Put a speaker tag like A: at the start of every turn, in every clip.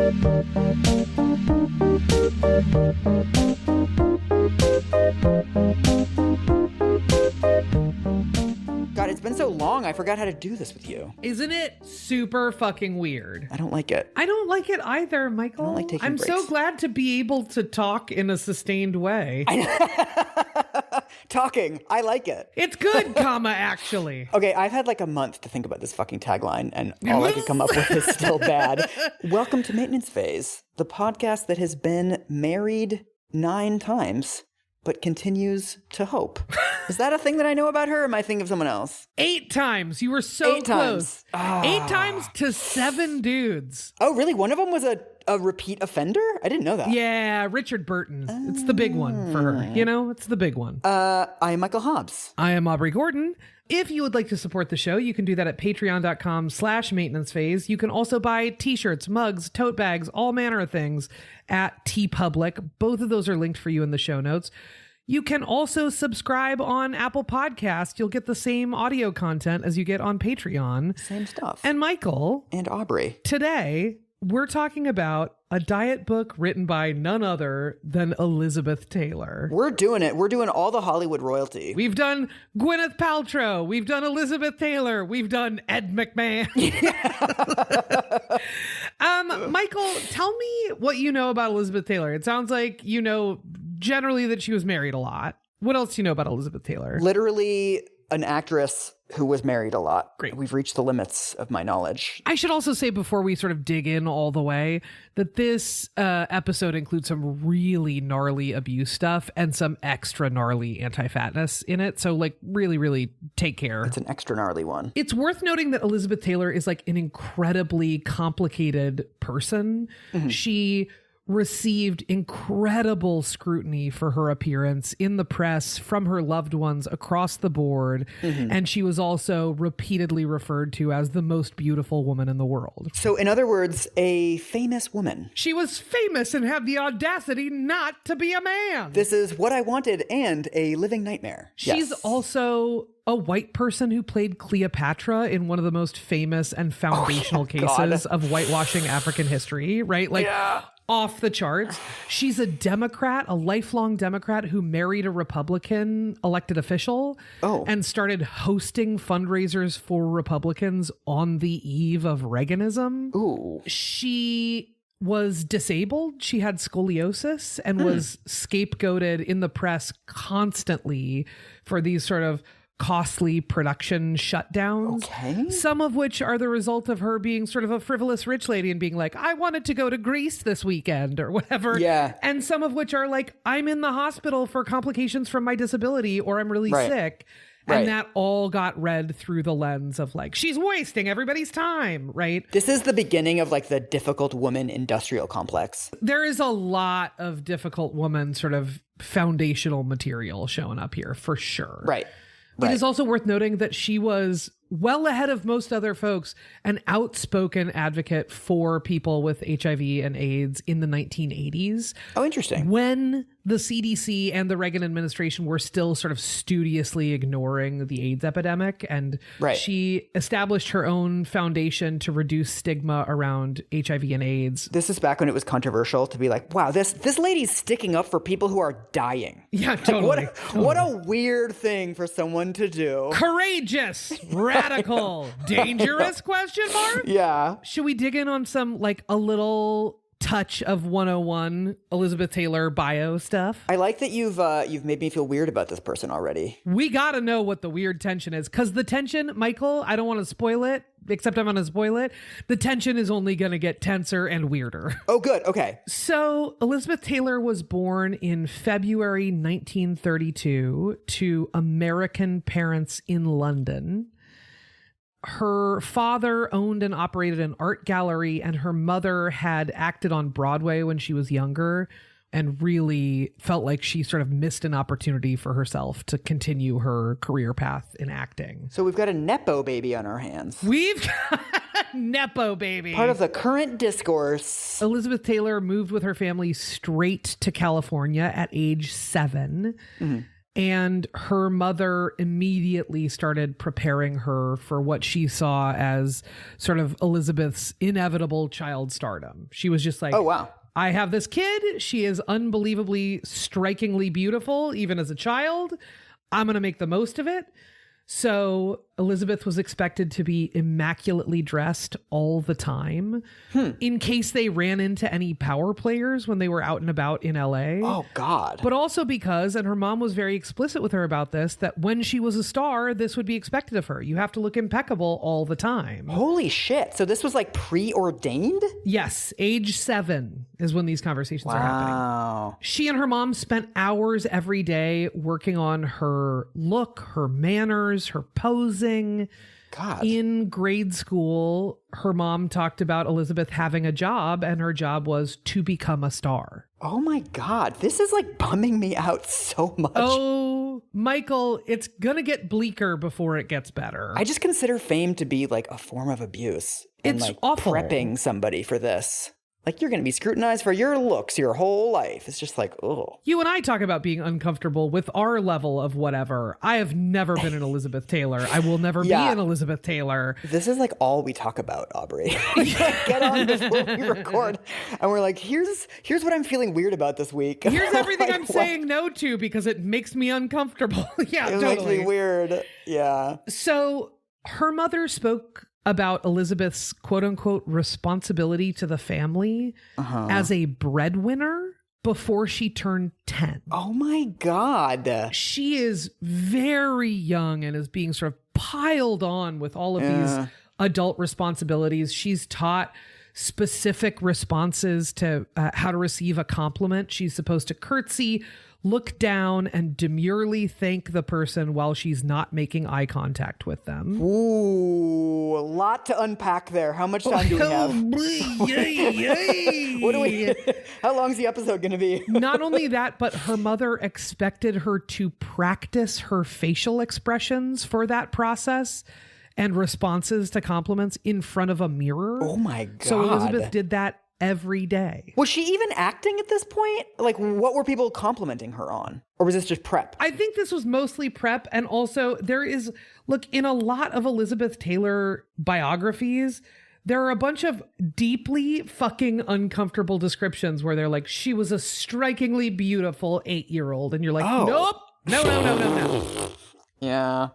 A: God, it's been so long, I forgot how to do this with you.
B: Isn't it super fucking weird?
A: I don't like it.
B: I don't like it either, Michael.
A: I don't like taking
B: I'm so
A: breaks.
B: glad to be able to talk in a sustained way.
A: Talking, I like it.
B: It's good, comma, actually.
A: Okay, I've had like a month to think about this fucking tagline, and all I could come up with is still bad. Welcome to Maintenance Phase, the podcast that has been married 9 times, but continues to hope. Is that a thing that I know about her, or am I thinking of someone else?
B: 8 times. You were so
A: 8
B: close.
A: times.
B: 8 times to 7 dudes.
A: Oh, really? One of them was a repeat offender? I didn't know that.
B: Yeah, Richard Burton. It's the big one for her. You know, it's the big one.
A: I'm Michael Hobbs.
B: I am Aubrey Gordon. If you would like to support the show, you can do that at patreon.com/maintenancephase. You can also buy t-shirts, mugs, tote bags, all manner of things at TeePublic. Both of those are linked for you in the show notes. You can also subscribe on Apple Podcast. You'll get the same audio content as you get on Patreon.
A: Same stuff.
B: And Michael.
A: And Aubrey.
B: Today, we're talking about a diet book written by none other than Elizabeth Taylor.
A: We're doing it. We're doing all the Hollywood royalty.
B: We've done Gwyneth Paltrow. We've done Elizabeth Taylor. We've done Ed McMahon. Michael, tell me what you know about Elizabeth Taylor. It sounds like you know generally that she was married a lot. What else do you know about Elizabeth Taylor?
A: Literally an actress who was married a lot.
B: Great.
A: We've reached the limits of my knowledge.
B: I should also say before we sort of dig in all the way that this episode includes some really gnarly abuse stuff and some extra gnarly anti-fatness in it. So like really, really take care.
A: It's an extra gnarly one.
B: It's worth noting that Elizabeth Taylor is like an incredibly complicated person. Mm-hmm. She received incredible scrutiny for her appearance in the press from her loved ones across the board. Mm-hmm. And she was also repeatedly referred to as the most beautiful woman in the world.
A: So in other words, a famous woman.
B: She was famous and had the audacity not to be a man.
A: This is what I wanted and a living nightmare.
B: She's
A: yes.
B: Also a white person who played Cleopatra in one of the most famous and foundational cases of whitewashing African history, right? Like, yeah. Off the charts. She's a Democrat, a lifelong Democrat who married a Republican elected official and started hosting fundraisers for Republicans on the eve of Reaganism.
A: Ooh.
B: She was disabled. She had scoliosis and was scapegoated in the press constantly for these sort of costly production shutdowns, some of which are the result of her being sort of a frivolous rich lady and being like, I wanted to go to Greece this weekend or whatever.
A: Yeah.
B: And some of which are like, I'm in the hospital for complications from my disability or I'm really sick. And that all got read through the lens of like, she's wasting everybody's time, right?
A: This is the beginning of like the difficult woman industrial complex.
B: There is a lot of difficult woman sort of foundational material showing up here for sure.
A: Right.
B: It is also worth noting that she was well ahead of most other folks, an outspoken advocate for people with HIV and AIDS in the 1980s.
A: Oh, interesting.
B: When the CDC and the Reagan administration were still sort of studiously ignoring the AIDS epidemic. And she established her own foundation to reduce stigma around HIV and AIDS.
A: This is back when it was controversial to be like, wow, this lady's sticking up for people who are dying.
B: Yeah, totally.
A: What a weird thing for someone to do.
B: Courageous, radical, dangerous, question mark?
A: Yeah.
B: Should we dig in on some, like, a little touch of 101 Elizabeth Taylor bio stuff?
A: I like that you've made me feel weird about this person already.
B: We gotta know what the weird tension is, because the tension, Michael, I don't want to spoil it, except I'm gonna spoil it. The tension is only gonna get tenser and weirder.
A: Oh, good. Okay.
B: So Elizabeth Taylor was born in February 1932 to American parents in London. Her father owned and operated an art gallery, and her mother had acted on Broadway when she was younger and really felt like she sort of missed an opportunity for herself to continue her career path in acting.
A: So we've got a Nepo baby on our hands.
B: We've got a Nepo baby.
A: Part of the current discourse.
B: Elizabeth Taylor moved with her family straight to California at age 7. Mm-hmm. And her mother immediately started preparing her for what she saw as sort of Elizabeth's inevitable child stardom. She was just like,
A: Oh, wow.
B: I have this kid. She is unbelievably, strikingly beautiful, even as a child. I'm going to make the most of it. So Elizabeth was expected to be immaculately dressed all the time in case they ran into any power players when they were out and about in LA.
A: Oh, God.
B: But also because, and her mom was very explicit with her about this, that when she was a star, this would be expected of her. You have to look impeccable all the time.
A: Holy shit. So this was like preordained?
B: Yes, age 7 is when these conversations are happening.
A: Wow.
B: She and her mom spent hours every day working on her look, her manners, her posing.
A: God.
B: In grade school, her mom talked about Elizabeth having a job, and her job was to become a star.
A: Oh my God. This is like bumming me out so much.
B: Oh, Michael, it's gonna get bleaker before it gets better.
A: I just consider fame to be like a form of abuse. And
B: It's
A: like
B: awful.
A: prepping somebody for this. Like you're going to be scrutinized for your looks your whole life. It's just like, oh.
B: You and I talk about being uncomfortable with our level of whatever. I have never been an Elizabeth Taylor. I will never be
A: Yeah.
B: an Elizabeth Taylor.
A: This is like all we talk about, Aubrey. We like get on before we record and we're like, here's what I'm feeling weird about this week.
B: Here's everything
A: Like,
B: I'm
A: what?
B: saying no to because it makes me uncomfortable. Yeah,
A: It
B: totally.
A: makes me weird. Yeah.
B: So her mother spoke about Elizabeth's quote unquote responsibility to the family as a breadwinner before she turned 10.
A: Oh my God.
B: She is very young and is being sort of piled on with all of these adult responsibilities. She's taught specific responses to how to receive a compliment. She's supposed to curtsy, look down, and demurely thank the person while she's not making eye contact with them.
A: Ooh, a lot to unpack there. How much time do we have? What do we? How long's the episode going to be?
B: Not only that, but her mother expected her to practice her facial expressions for that process and responses to compliments in front of a mirror.
A: Oh my God.
B: So Elizabeth did that every day.
A: Was she even acting at this point? Like, what were people complimenting her on? Or was this just prep?
B: I think this was mostly prep. And also there is, look, in a lot of Elizabeth Taylor biographies, there are a bunch of deeply fucking uncomfortable descriptions where they're like, she was a strikingly beautiful 8-year-old. And you're like,
A: Oh.
B: nope, no.
A: Yeah.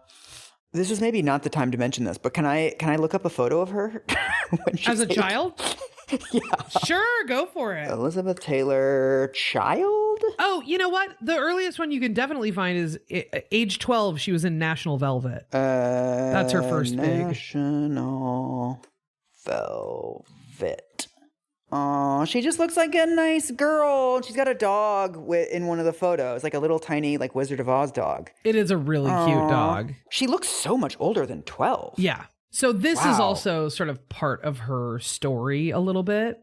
A: This is maybe not the time to mention this, but can I look up a photo of her? when she's
B: As a
A: 8?
B: child?
A: Yeah.
B: Sure, go for it.
A: Elizabeth Taylor, child?
B: Oh, you know what? The earliest one you can definitely find is age 12. She was in National Velvet. That's her first big.
A: National Velvet. Oh, she just looks like a nice girl. She's got a dog in one of the photos, like a little tiny, like Wizard of Oz dog.
B: It is a really cute dog.
A: She looks so much older than 12.
B: Yeah. So this is
A: Wow.
B: also sort of part of her story a little bit.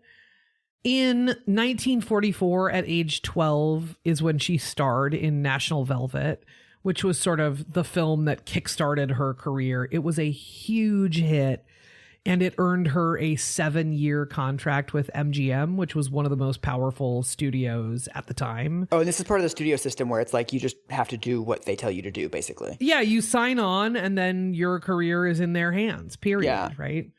B: In 1944, at age 12, is when she starred in National Velvet, which was sort of the film that kickstarted her career. It was a huge hit, and it earned her a 7-year contract with MGM, which was one of the most powerful studios at the time.
A: Oh, and this is part of the studio system where it's like you just have to do what they tell you to do, basically.
B: Yeah, you sign on and then your career is in their hands, period,
A: Yeah.
B: right?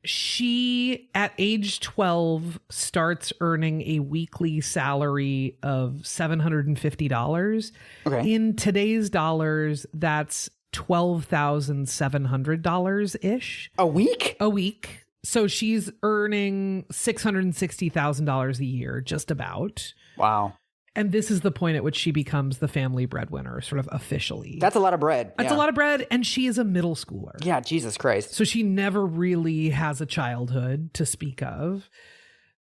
B: She, at age 12, starts earning a weekly salary of $750.
A: Okay.
B: In today's dollars, that's $12,700-ish
A: A week?
B: a week. So she's earning $660,000 a year, just about.
A: Wow.
B: And this is the point at which she becomes the family breadwinner, sort of officially.
A: That's a lot of bread.
B: That's a lot of bread, and she is a middle schooler.
A: Yeah, Jesus Christ.
B: So she never really has a childhood to speak of.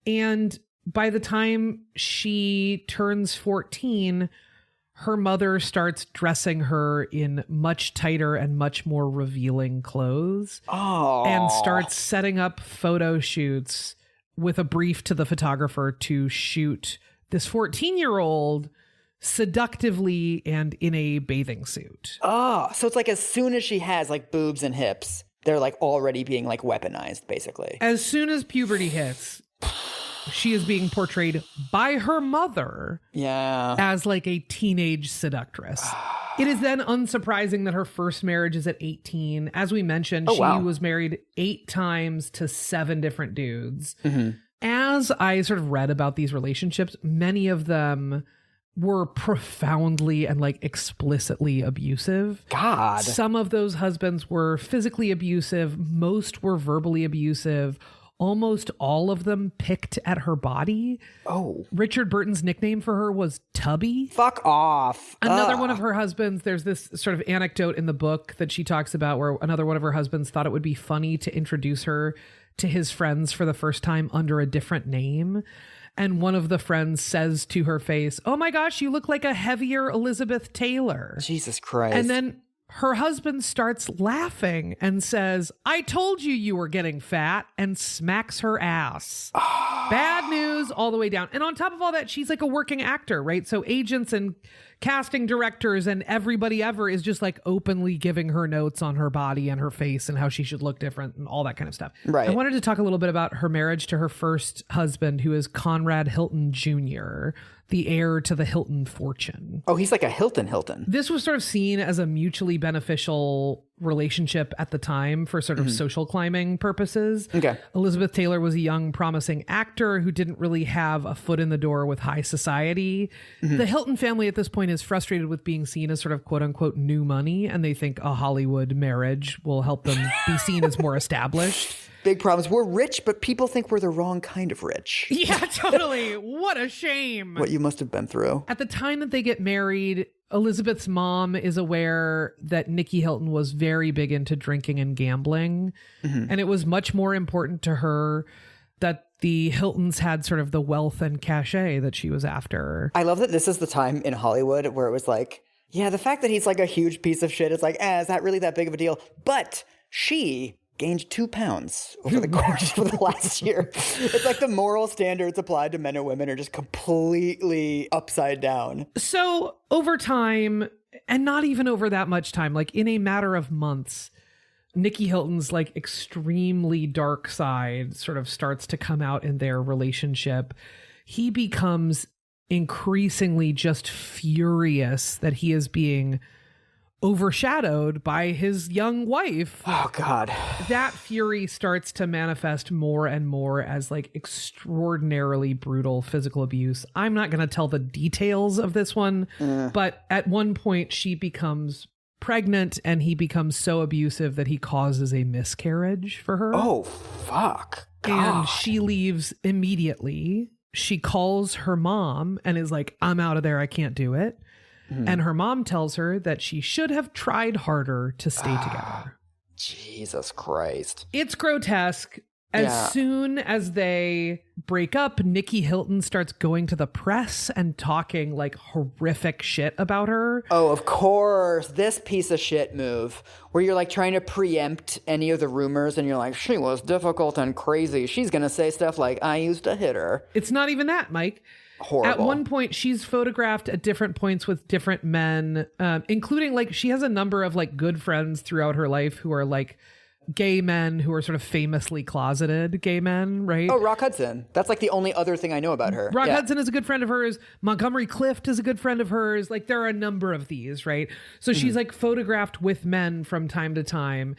B: And by the time she turns 14, her mother starts dressing her in much tighter and much more revealing clothes
A: Oh.
B: and starts setting up photo shoots with a brief to the photographer to shoot this 14-year-old seductively and in a bathing suit.
A: Oh, so it's like as soon as she has like boobs and hips, they're like already being like weaponized, basically.
B: As soon as puberty hits, she is being portrayed by her mother as like a teenage seductress. It is then unsurprising that her first marriage is at 18. As we mentioned, she was married 8 times to 7 different dudes. As I sort of read about these relationships, many of them were profoundly and like explicitly abusive.
A: God.
B: Some of those husbands were physically abusive. Most were verbally abusive. Almost all of them picked at her body.
A: Oh.
B: Richard Burton's nickname for her was Tubby.
A: Fuck off.
B: Another one of her husbands, there's this sort of anecdote in the book that she talks about where another one of her husbands thought it would be funny to introduce her to his friends for the first time under a different name. And one of the friends says to her face, "Oh my gosh, you look like a heavier Elizabeth Taylor."
A: Jesus Christ.
B: And then her husband starts laughing and says, "I told you you were getting fat," and smacks her ass. Bad news all the way down. And on top of all that, she's like a working actor, right? So agents and casting directors and everybody ever is just like openly giving her notes on her body and her face and how she should look different and all that kind of stuff.
A: Right.
B: I wanted to talk a little bit about her marriage to her first husband, who is Conrad Hilton Jr., the heir to the Hilton fortune.
A: Oh, he's like a Hilton.
B: This was sort of seen as a mutually beneficial relationship at the time for sort of social climbing purposes.
A: Okay.
B: Elizabeth Taylor was a young, promising actor who didn't really have a foot in the door with high society. The Hilton family at this point is frustrated with being seen as sort of quote unquote new money, and they think a Hollywood marriage will help them be seen as more established.
A: Big problems. We're rich, but people think we're the wrong kind of rich.
B: Yeah, totally. What a shame.
A: What you must have been through.
B: At the time that they get married, Elizabeth's mom is aware that Nikki Hilton was very big into drinking and gambling. And it was much more important to her that the Hiltons had sort of the wealth and cachet that she was after.
A: I love that this is the time in Hollywood where it was like, yeah, the fact that he's like a huge piece of shit, it's like, is that really that big of a deal? But she gained 2 pounds over the course of the last year. It's like the moral standards applied to men and women are just completely upside down.
B: So over time, and not even over that much time, like in a matter of months, Nikki Hilton's like extremely dark side sort of starts to come out in their relationship. He becomes increasingly just furious that he is being overshadowed by his young wife.
A: Oh, God.
B: That fury starts to manifest more and more as like extraordinarily brutal physical abuse. I'm not going to tell the details of this one, but at one point she becomes pregnant and he becomes so abusive that he causes a miscarriage for her.
A: Oh, fuck. God.
B: And she leaves immediately. She calls her mom and is like, "I'm out of there. I can't do it." And her mom tells her that she should have tried harder to stay together.
A: Jesus Christ.
B: It's grotesque. As soon as they break up, Nikki Hilton starts going to the press and talking like horrific shit about her.
A: Oh, of course. This piece of shit move where you're like trying to preempt any of the rumors and you're like, she was difficult and crazy. She's going to say stuff like, I used to hit her.
B: It's not even that, Mike.
A: Horrible.
B: At one point, she's photographed at different points with different men, including like she has a number of like good friends throughout her life who are like gay men who are sort of famously closeted gay men, right?
A: Oh, Rock Hudson. That's like the only other thing I know about her.
B: Rock Hudson is a good friend of hers. Montgomery Clift is a good friend of hers. Like there are a number of these, right? So she's like photographed with men from time to time.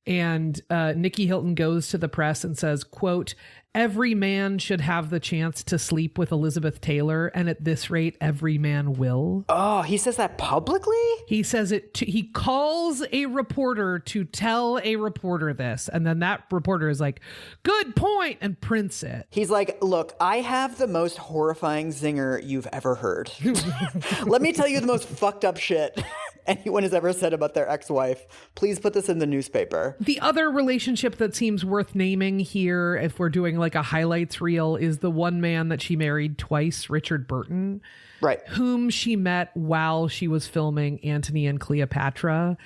B: And Nikki Hilton goes to the press and says, quote, "Every man should have the chance to sleep with Elizabeth Taylor, and at this rate, every man will."
A: Oh, he says that publicly?
B: He says it. He calls a reporter to tell a reporter this, and then that reporter is like, "Good point," and prints it.
A: He's like, "Look, I have the most horrifying zinger you've ever heard. Let me tell you the most fucked up shit anyone has ever said about their ex-wife. Please put this in the newspaper."
B: The other relationship that seems worth naming here, if we're doing like a highlights reel, is the one man that she married twice, Richard Burton.
A: Right.
B: Whom she met while she was filming Antony and Cleopatra.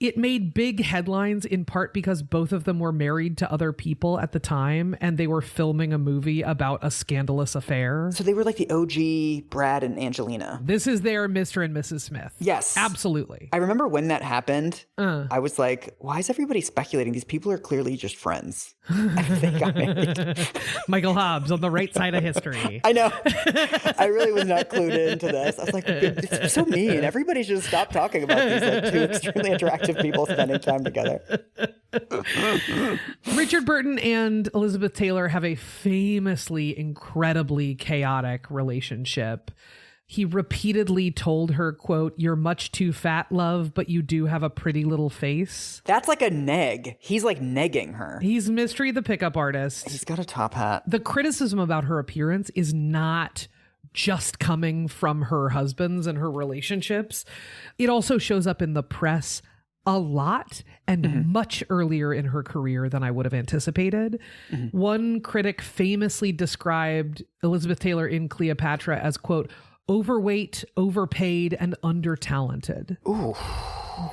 B: It made big headlines in part because both of them were married to other people at the time and they were filming a movie about a scandalous affair.
A: So they were like the OG Brad and Angelina.
B: This is their Mr. and Mrs. Smith.
A: Yes.
B: Absolutely.
A: I remember when that happened, I was like, why is everybody speculating? These people are clearly just friends. They got married.
B: Michael Hobbs on the right side of history.
A: I know. I really was not clued into this. I was like, it's so mean. Everybody should stop talking about these like two extremely attractive people spending time together.
B: Richard Burton and Elizabeth Taylor have a famously incredibly chaotic relationship. He repeatedly told her, quote, "You're much too fat, love, but you do have a pretty little face."
A: That's like a neg. He's like negging her.
B: He's Mystery the Pickup Artist.
A: He's got a top hat.
B: The criticism about her appearance is not just coming from her husbands and her relationships. It also shows up in the press a lot and much earlier in her career than I would have anticipated. One critic famously described Elizabeth Taylor in Cleopatra as, quote, "overweight, overpaid, and under-talented."
A: Ooh.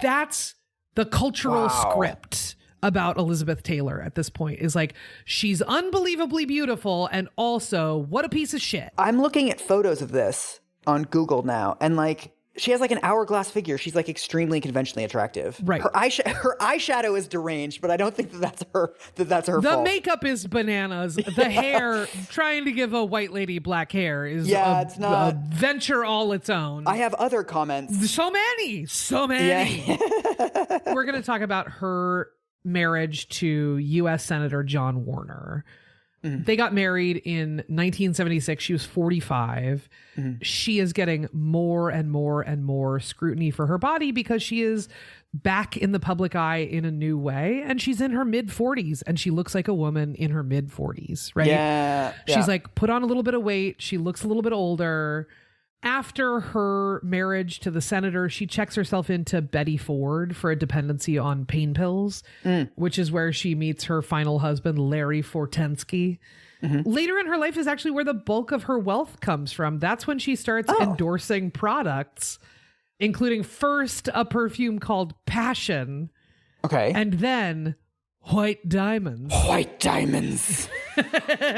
B: That's the cultural script about Elizabeth Taylor at this point, is like, she's unbelievably beautiful and also what a piece of shit.
A: I'm looking at photos of this on Google now, and like, she has like an hourglass figure. She's like extremely conventionally attractive.
B: Right.
A: Her eyeshadow is deranged, but I don't think that's her
B: The
A: fault.
B: makeup is bananas. The hair, trying to give a white lady black hair is
A: it's not
B: a venture all its own.
A: I have other comments.
B: So many.
A: Yeah.
B: We're going to talk about her marriage to U.S. Senator John Warner. They got married in 1976. She was 45. She is getting more and more and more scrutiny for her body because she is back in the public eye in a new way. And she's in her mid 40s and she looks like a woman in her mid 40s, right?
A: Yeah.
B: She's like put on a little bit of weight. She looks a little bit older. After her marriage to the senator, she checks herself into Betty Ford for a dependency on pain pills, which is where she meets her final husband, Larry Fortensky. Later in her life is actually where the bulk of her wealth comes from. That's when she starts endorsing products, including first a perfume called Passion,
A: Okay.
B: and then White Diamonds.
A: White diamonds.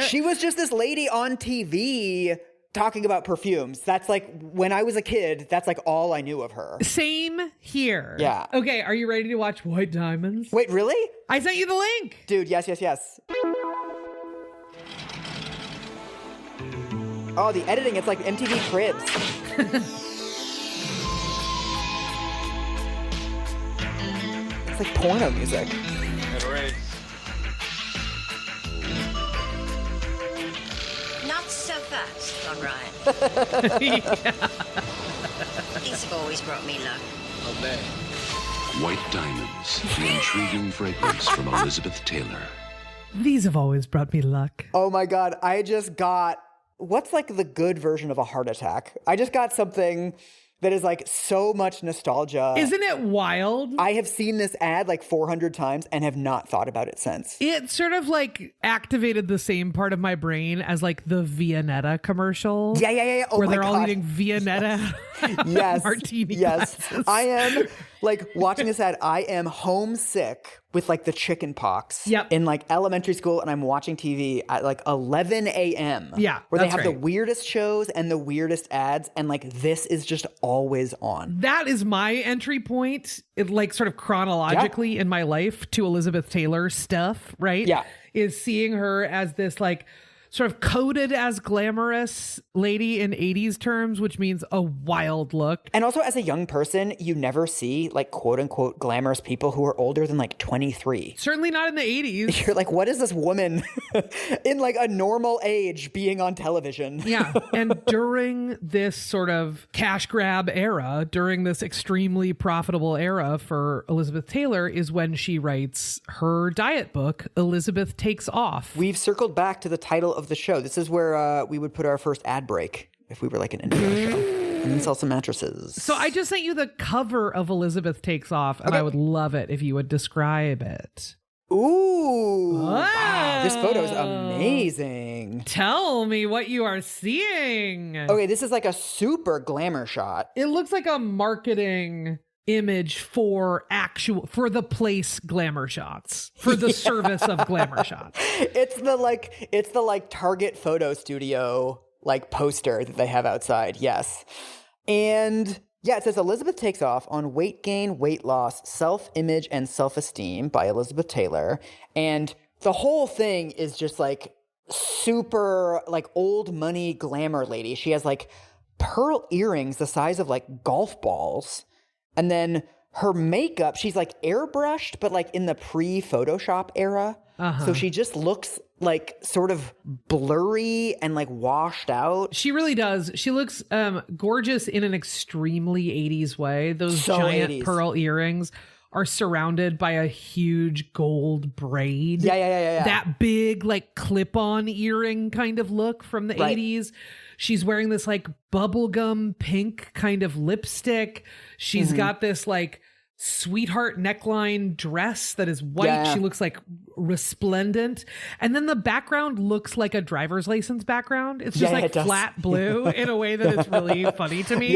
A: She was just this lady on TV talking about perfumes. That's like, when I was a kid, that's like all I knew of her.
B: Same here.
A: Yeah.
B: Okay, are you ready to watch White Diamonds?
A: Wait, really?
B: I sent you the link.
A: Dude, yes. Oh, the editing, it's like MTV Cribs. It's like porno music.
C: Not so fast, Ron Ryan. These have always brought me luck.
D: White Diamonds, the intriguing fragrance from Elizabeth Taylor.
B: These have always brought me luck.
A: Oh my God, I just got, what's like the good version of a heart attack? I just got something that is like so much nostalgia.
B: Isn't it wild?
A: I have seen this ad like 400 times and have not thought about it since.
B: It sort of like activated the same part of my brain as like the Viennetta commercial.
A: Yeah. Oh
B: where
A: my
B: they're all
A: God.
B: eating Viennetta
A: Yes.
B: martini
A: Yes.
B: glasses.
A: I am like watching this ad. I am homesick with like the chicken pox in like elementary school, and I'm watching TV at like 11 a.m.
B: Yeah,
A: Where they
B: that's
A: have the
B: right.
A: weirdest shows and the weirdest ads, and like this is just always on.
B: That is my entry point, it like sort of chronologically in my life to Elizabeth Taylor stuff, right?
A: Yeah.
B: Is seeing her as this like sort of coded as glamorous lady in 80s terms, which means a wild look.
A: And also, as a young person, you never see like quote unquote glamorous people who are older than like 23.
B: Certainly not in the 80s.
A: You're like, what is this woman in like a normal age being on television?
B: Yeah. And during this sort of cash grab era, during this extremely profitable era for Elizabeth Taylor, is when she writes her diet book, Elizabeth Takes Off.
A: We've circled back to the title of the show. This is where we would put our first ad break if we were like an intro show. And then sell some mattresses.
B: So I just sent you the cover of Elizabeth Takes Off, and I would love it if you would describe it.
A: Ooh. Wow, this photo is amazing.
B: Tell me what you are seeing.
A: Okay, this is like a super glamour shot.
B: It looks like a marketing image for the place glamour shots, for the service of glamour shots.
A: It's the Target photo studio like poster that they have outside. Yes. And yeah, it says Elizabeth takes off on Weight Gain, Weight Loss, Self-Image and Self-Esteem by Elizabeth Taylor. And the whole thing is just like super like old money glamour lady. She has like pearl earrings the size of like golf balls. And then her makeup, she's like airbrushed, but like in the pre-Photoshop era. So she just looks like sort of blurry and like washed out.
B: She really does. She looks gorgeous in an extremely 80s way. Those giant
A: 80s.
B: pearl earrings are surrounded by a huge gold braid.
A: Yeah.
B: That big like clip-on earring kind of look from the 80s. She's wearing this like bubblegum pink kind of lipstick. She's got this like sweetheart neckline dress that is white.
A: Yeah.
B: She looks like resplendent. And then the background looks like a driver's license background. It's just like flat blue in a way that it's really funny to me.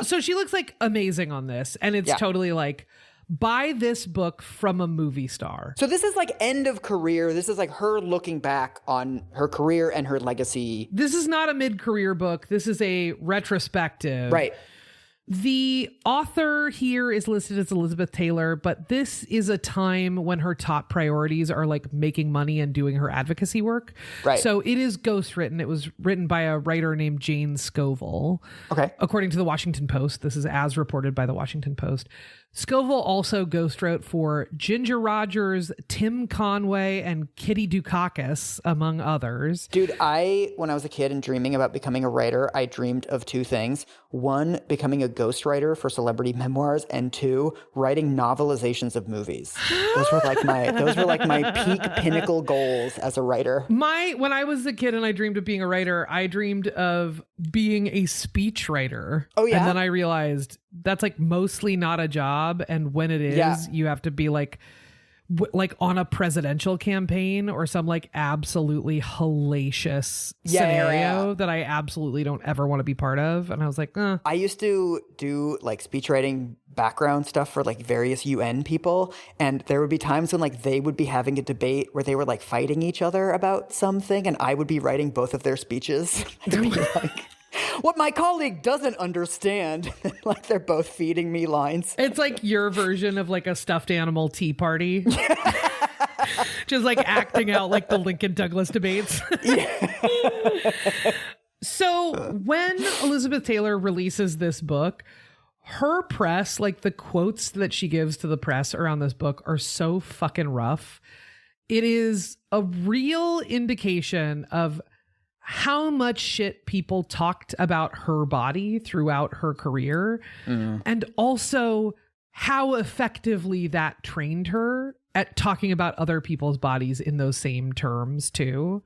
B: So she looks like amazing on this. And it's totally like, buy this book from a movie star.
A: So this is like end of career. This is like her looking back on her career and her legacy.
B: This is not a mid-career book. This is a retrospective.
A: Right.
B: The author here is listed as Elizabeth Taylor, but this is a time when her top priorities are like making money and doing her advocacy work.
A: Right.
B: So it is ghostwritten. It was written by a writer named Jane Scoville.
A: Okay.
B: According to the Washington Post. This is as reported by the Washington Post. Scoville also ghostwrote for Ginger Rogers, Tim Conway, and Kitty Dukakis, among others.
A: Dude, when I was a kid and dreaming about becoming a writer, I dreamed of two things. One, becoming a ghostwriter for celebrity memoirs, and two, writing novelizations of movies. Those were like my peak pinnacle goals as a writer.
B: When I was a kid and I dreamed of being a writer, I dreamed of being a speech writer.
A: Oh, yeah?
B: And then I realized that's like mostly not a job. And when it is, you have to be like on a presidential campaign or some like absolutely hellacious scenario that I absolutely don't ever want to be part of. And I was like,
A: I used to do like speech writing background stuff for like various UN people. And there would be times when like they would be having a debate where they were like fighting each other about something. And I would be writing both of their speeches. I'd be like, what my colleague doesn't understand. Like they're both feeding me lines.
B: it's like your version of like a stuffed animal tea party. Just like acting out like the Lincoln Douglas debates. So when Elizabeth Taylor releases this book, her press, like the quotes that she gives to the press around this book are so fucking rough. It is a real indication of how much shit people talked about her body throughout her career, and also how effectively that trained her at talking about other people's bodies in those same terms too.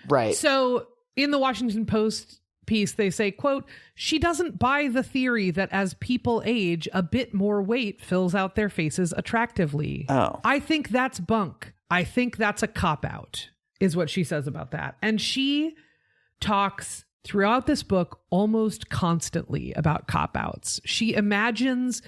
A: Right.
B: So in the Washington Post piece, they say, quote, she doesn't buy the theory that as people age, a bit more weight fills out their faces attractively.
A: Oh.
B: I think that's bunk. I think that's a cop-out, is what she says about that. And she talks throughout this book almost constantly about cop-outs. She imagines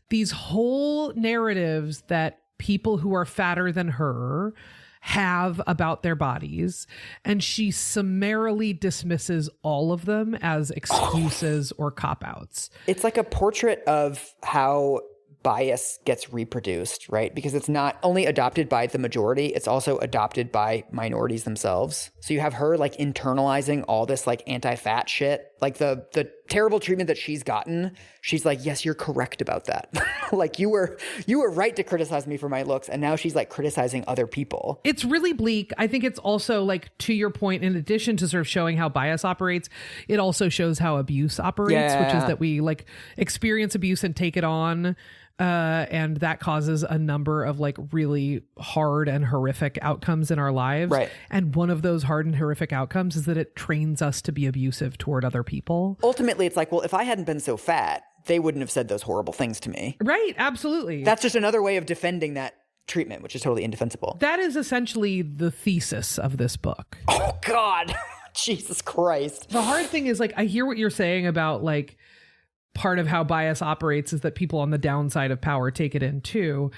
B: these whole narratives that people who are fatter than her have about their bodies, and she summarily dismisses all of them as excuses or cop-outs.
A: It's like a portrait of how bias gets reproduced, right? Because it's not only adopted by the majority, it's also adopted by minorities themselves. So you have her like internalizing all this like anti-fat shit, like the terrible treatment that she's gotten. She's like, yes, you're correct about that. Like you were right to criticize me for my looks. And now she's like criticizing other people.
B: It's really bleak. I think it's also like, to your point, in addition to sort of showing how bias operates, it also shows how abuse operates, which is that we like experience abuse and take it on. And that causes a number of like really hard and horrific outcomes in our lives.
A: Right.
B: And one of those hard and horrific outcomes is that it trains us to be abusive toward other people.
A: Ultimately, it's like, well, if I hadn't been so fat, they wouldn't have said those horrible things to me.
B: Right. Absolutely.
A: That's just another way of defending that treatment, which is totally indefensible.
B: That is essentially the thesis of this book.
A: Oh, God. Jesus Christ.
B: The hard thing is, like, I hear what you're saying about like part of how bias operates is that people on the downside of power take it in too.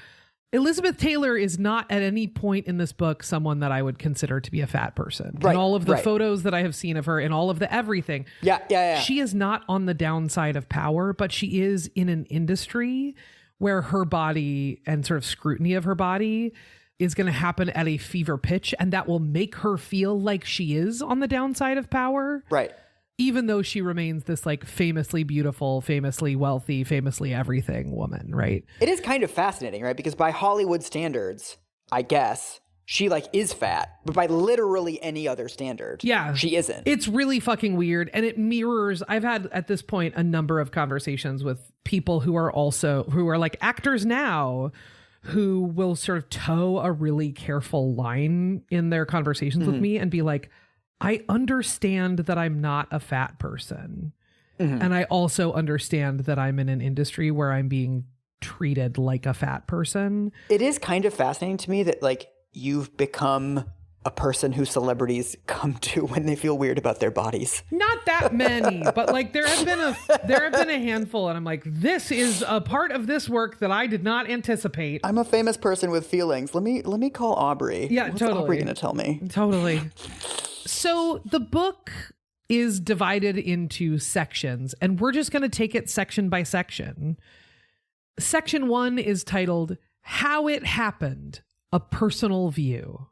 B: Elizabeth Taylor is not at any point in this book someone that I would consider to be a fat person.
A: Right,
B: in all of the
A: right.
B: photos that I have seen of her, in all of the everything.
A: Yeah.
B: She is not on the downside of power, but she is in an industry where her body and sort of scrutiny of her body is going to happen at a fever pitch, and that will make her feel like she is on the downside of power.
A: Right.
B: Even though she remains this like famously beautiful, famously wealthy, famously everything woman, right?
A: It is kind of fascinating, right? Because by Hollywood standards, I guess, she like is fat, but by literally any other standard, she isn't.
B: It's really fucking weird. And it mirrors, I've had at this point a number of conversations with people who are like actors now, who will sort of toe a really careful line in their conversations with me and be like, I understand that I'm not a fat person. And I also understand that I'm in an industry where I'm being treated like a fat person.
A: It is kind of fascinating to me that like you've become a person who celebrities come to when they feel weird about their bodies.
B: Not that many, but like there have been a handful, and I'm like, this is a part of this work that I did not anticipate.
A: I'm a famous person with feelings. Let me call Aubrey.
B: Yeah,
A: What's
B: totally.
A: Aubrey gonna tell me?
B: Totally. So the book is divided into sections, and we're just going to take it section by section. Section 1 is titled How It Happened, A Personal View.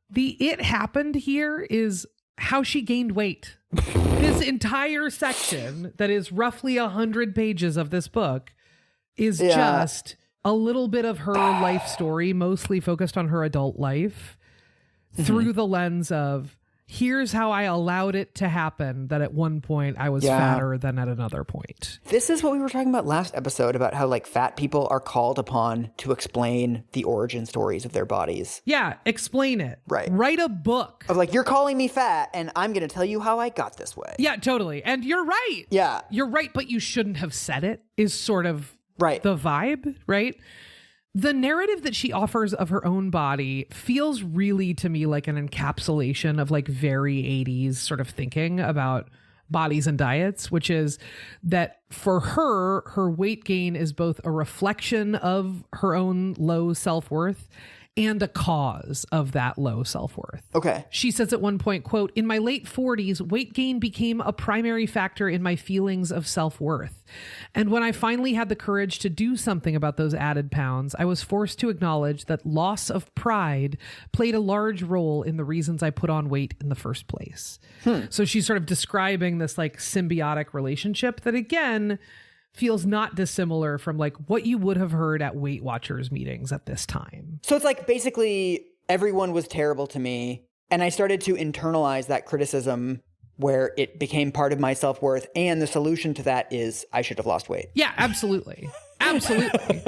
B: The it happened here is how she gained weight. This entire section that is roughly 100 pages of this book is just a little bit of her life story, mostly focused on her adult life, through the lens of, here's how I allowed it to happen, that at one point I was fatter than at another point.
A: This is what we were talking about last episode about how like fat people are called upon to explain the origin stories of their bodies.
B: Yeah, explain it.
A: Right.
B: Write a book.
A: Of like, you're calling me fat and I'm going to tell you how I got this way.
B: Yeah, totally. And you're right.
A: Yeah.
B: You're right, but you shouldn't have said it, is sort of
A: Right.
B: the vibe, right? The narrative that she offers of her own body feels really to me like an encapsulation of like very 80s sort of thinking about bodies and diets, which is that for her weight gain is both a reflection of her own low self-worth and a cause of that low self-worth.
A: Okay.
B: She says at one point, quote, "In my late 40s, weight gain became a primary factor in my feelings of self-worth. And when I finally had the courage to do something about those added pounds, I was forced to acknowledge that loss of pride played a large role in the reasons I put on weight in the first place." So she's sort of describing this like symbiotic relationship that again feels not dissimilar from like what you would have heard at Weight Watchers meetings at this time.
A: So it's like basically everyone was terrible to me. And I started to internalize that criticism where it became part of my self-worth. And the solution to that is I should have lost weight.
B: Yeah, absolutely. Absolutely.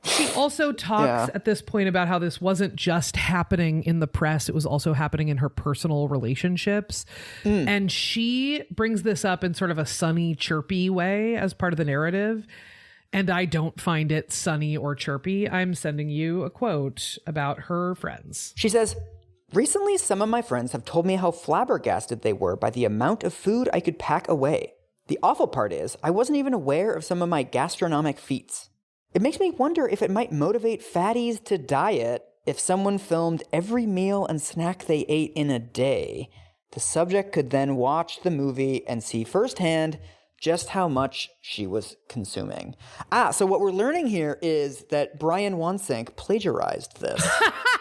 B: She also talks at this point about how this wasn't just happening in the press. It was also happening in her personal relationships. And she brings this up in sort of a sunny, chirpy way as part of the narrative. And I don't find it sunny or chirpy. I'm sending you a quote about her friends.
A: She says, "Recently, some of my friends have told me how flabbergasted they were by the amount of food I could pack away. The awful part is I wasn't even aware of some of my gastronomic feats. It makes me wonder if it might motivate fatties to diet if someone filmed every meal and snack they ate in a day. The subject could then watch the movie and see firsthand just how much she was consuming." So what we're learning here is that Brian Wansink plagiarized this